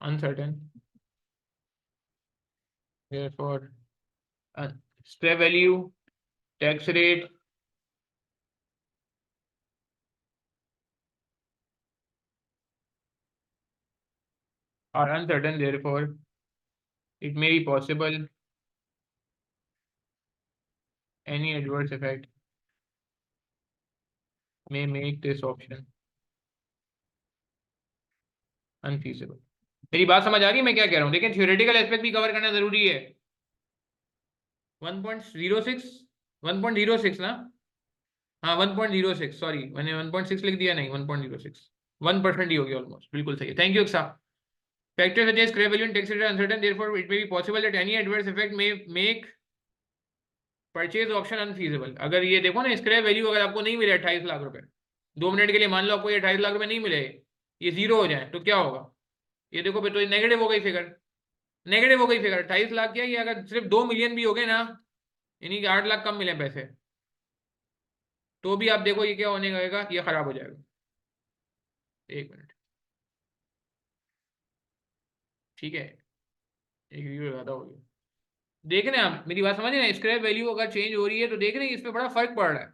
uncertain, therefore scrap value, tax rate are uncertain, therefore it may be possible any adverse effect may make this option unfeasible। मेरी बात समझ आ रही है मैं क्या कह रहा हूँ? देखिए थ्योरेटिकल एस्पेक्ट भी कवर करना जरूरी है। 1.06, 1.06 ना, हाँ 1.06, सॉरी मैंने 1.6 लिख दिया, नहीं 1.06, 1% ही हो गया ऑलमोस्ट, बिल्कुल सही है, थैंक यू साहब। Factors such as scrap value and tax rate are uncertain, therefore it may be possible that any adverse effect may make purchase option unfeasible. अगर ये देखो ना, स्क्रैप वैल्यू अगर आपको नहीं मिले 28 लाख रुपए, 2 मिनट के लिए मान लो आपको ये 28 लाख रुपए नहीं मिले, ये जीरो हो जाए तो क्या होगा? ये देखो तो नेगेटिव हो गई फिगर, नेगेटिव हो गई फिगर। 28 लाख क्या, ये अगर सिर्फ 2 मिलियन भी हो गए ना, यानी कि 8 लाख कम मिले पैसे, तो भी आप देखो ये क्या होने लगेगा, ये खराब हो जाएगा। 1 मिनट, ठीक है, एक वीडियो ज्यादा हो गया। देख रहे हैं आप, मेरी बात समझ रहे हैं? स्क्रैप वैल्यू अगर चेंज हो रही है तो देख रहे हैं इस पे बड़ा फर्क पड़ रहा है।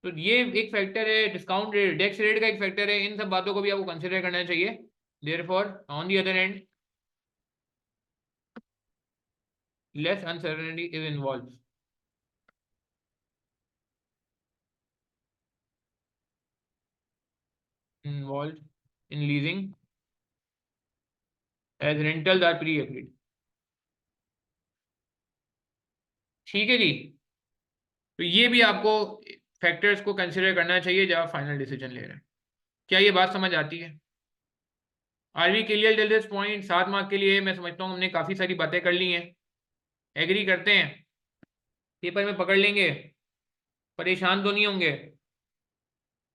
तो ये एक फैक्टर है, डिस्काउंट रेट, टैक्स रेट का एक फैक्टर है, इन सब बातों को भी आपको कंसिडर करना चाहिए। Therefore on the other end less uncertainty is involve in leasing as rentals are pre agreed. ठीक है जी। तो ये भी आपको फैक्टर्स को कंसिडर करना चाहिए जब आप फाइनल डिसीजन ले रहे हैं। क्या ये बात समझ आती है? Are we clear till this point? 7 mark के लिए मैं समझता हूँ हमने काफ़ी सारी बातें कर ली हैं। एग्री करते हैं? पेपर में पकड़ लेंगे? परेशान तो नहीं होंगे?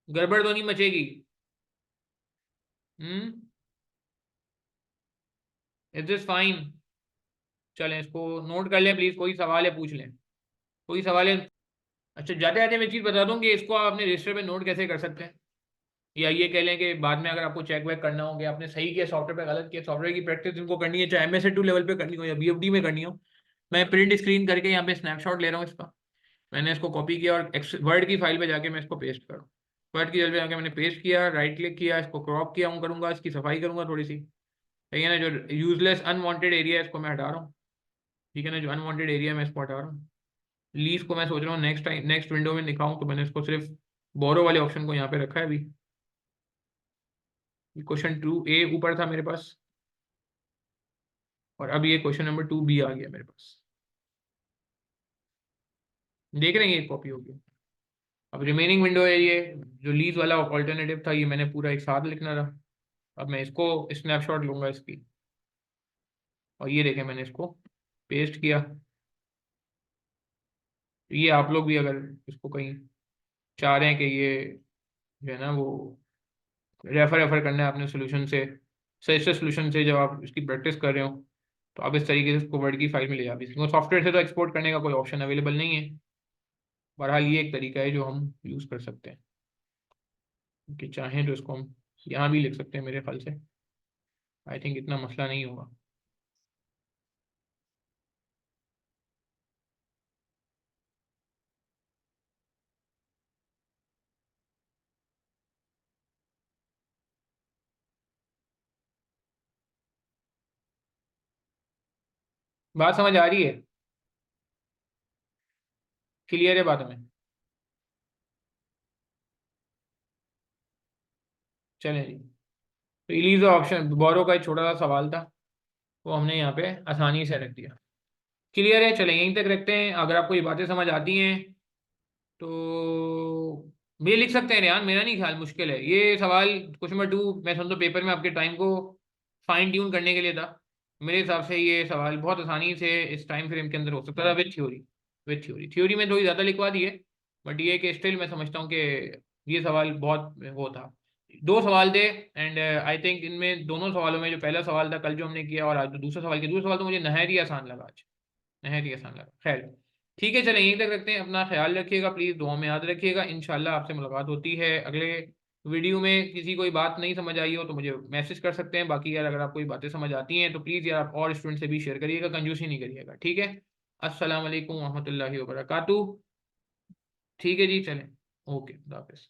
गड़बड़ तो नहीं मचेगी? Is this fine? चलें, इसको नोट कर लें प्लीज। कोई सवाल है पूछ लें, कोई सवाल है? अच्छा, जाते जाते मैं चीज़ बता दूं कि इसको आप अपने रजिस्टर पे नोट कैसे कर सकते हैं, या ये कह लें कि बाद में अगर आपको चेक वेक करना हो कि आपने सही किया सॉफ्टवेयर पे गलत किया। सॉफ्टवेयर की प्रैक्टिस इनको करनी है, चाहे MS2 लेवल पे करनी हो या BFD में करनी हो। मैं प्रिंट स्क्रीन करके यहाँ पे स्नैपशॉट ले रहा हूँ इसका। मैंने इसको कॉपी किया और वर्ड की फाइल पे जाके मैं इसको पेस्ट करूँ। वर्ड की फाइल पे जाके मैंने पेस्ट किया, राइट क्लिक किया, इसको क्रॉप किया हूँ करूँगा, इसकी सफाई करूँगा थोड़ी सी। ठीक है ना, जो यूजलेस अनवांटेड एरिया है इसको मैं हटा रहा हूँ। ठीक है ना, जो अनवांटेड एरिया मैं इसको हटा रहा हूँ। लीज को मैं सोच रहा हूँ नेक्स्ट टाइम नेक्स्ट विंडो में दिखाऊँ, तो मैंने इसको सिर्फ बोरो वाले ऑप्शन को यहाँ पे रखा है अभी। क्वेश्चन 2A ऊपर था मेरे पास, और अब ये क्वेश्चन नंबर 2B आ गया मेरे पास। देख रहे हैं, ये कॉपी हो गया। अब रिमेनिंग विंडो है ये, जो लीज वाला ऑल्टरनेटिव था, ये मैंने पूरा एक साथ लिखना था। अब मैं इसको स्नैपशॉट लूंगा इसकी, और ये देखें मैंने इसको पेस्ट किया। तो ये आप लोग भी अगर इसको कहीं चाह रहे हैं कि ये जो है ना वो रेफर करना है अपने सोल्यूशन से सोल्यूशन से, जब आप इसकी प्रैक्टिस कर रहे हो, तो आप इस तरीके से इसको वर्ड की फाइल में ले जा भी सकते। सॉफ्टवेयर से तो एक्सपोर्ट करने का कोई ऑप्शन अवेलेबल नहीं है। बहरहाल ये एक तरीका है जो हम यूज़ कर सकते हैं, कि चाहें तो इसको हम यहाँ भी लिख सकते हैं मेरे ख्याल से। आई थिंक इतना मसला नहीं होगा। बात समझ आ रही है? क्लियर है बात में? चलें जी। तो इलीज ऑप्शन बोरो का एक छोटा सा सवाल था, वो हमने यहाँ पे आसानी से रख दिया। क्लियर है? चलें यहीं तक रखते हैं। अगर आपको ये बातें समझ आती हैं तो ये लिख सकते हैं रेहान, मेरा नहीं ख्याल मुश्किल है ये सवाल। क्वेश्चन नंबर 2 मैं समझता हूँ पेपर में आपके टाइम को फाइन ट्यून करने के लिए था। मेरे हिसाब से ये सवाल बहुत आसानी से इस टाइम फ्रेम के अंदर हो सकता था, विद थ्योरी। थ्योरी में थोड़ी ज़्यादा लिखवा दी है, बट ये कि स्टिल मैं समझता हूँ कि ये सवाल बहुत वो था। 2 सवाल थे, एंड आई थिंक इनमें दोनों सवालों में, जो पहला सवाल था कल जो हमने किया, और आज जो दूसरा सवाल तो मुझे नहायत ही आसान लगा आज। नहायत ही आसान लगा। खैर, ठीक है, चलें यहीं तक रखते हैं। अपना ख्याल रखिएगा प्लीज़, दुआ में याद रखिएगा। इंशाल्लाह आपसे मुलाकात होती है अगले वीडियो में। किसी कोई बात नहीं समझ आई हो तो मुझे मैसेज कर सकते हैं। बाकी यार अगर आपको कोई बातें समझ आती हैं तो प्लीज़ यार आप और स्टूडेंट से भी शेयर करिएगा, कंजूसी नहीं करिएगा। ठीक है? अस्सलाम वालेकुम रहमतुल्लाहि व बरकातुहू। ठीक है जी, चलें। ओके, खुदा हाफिज़।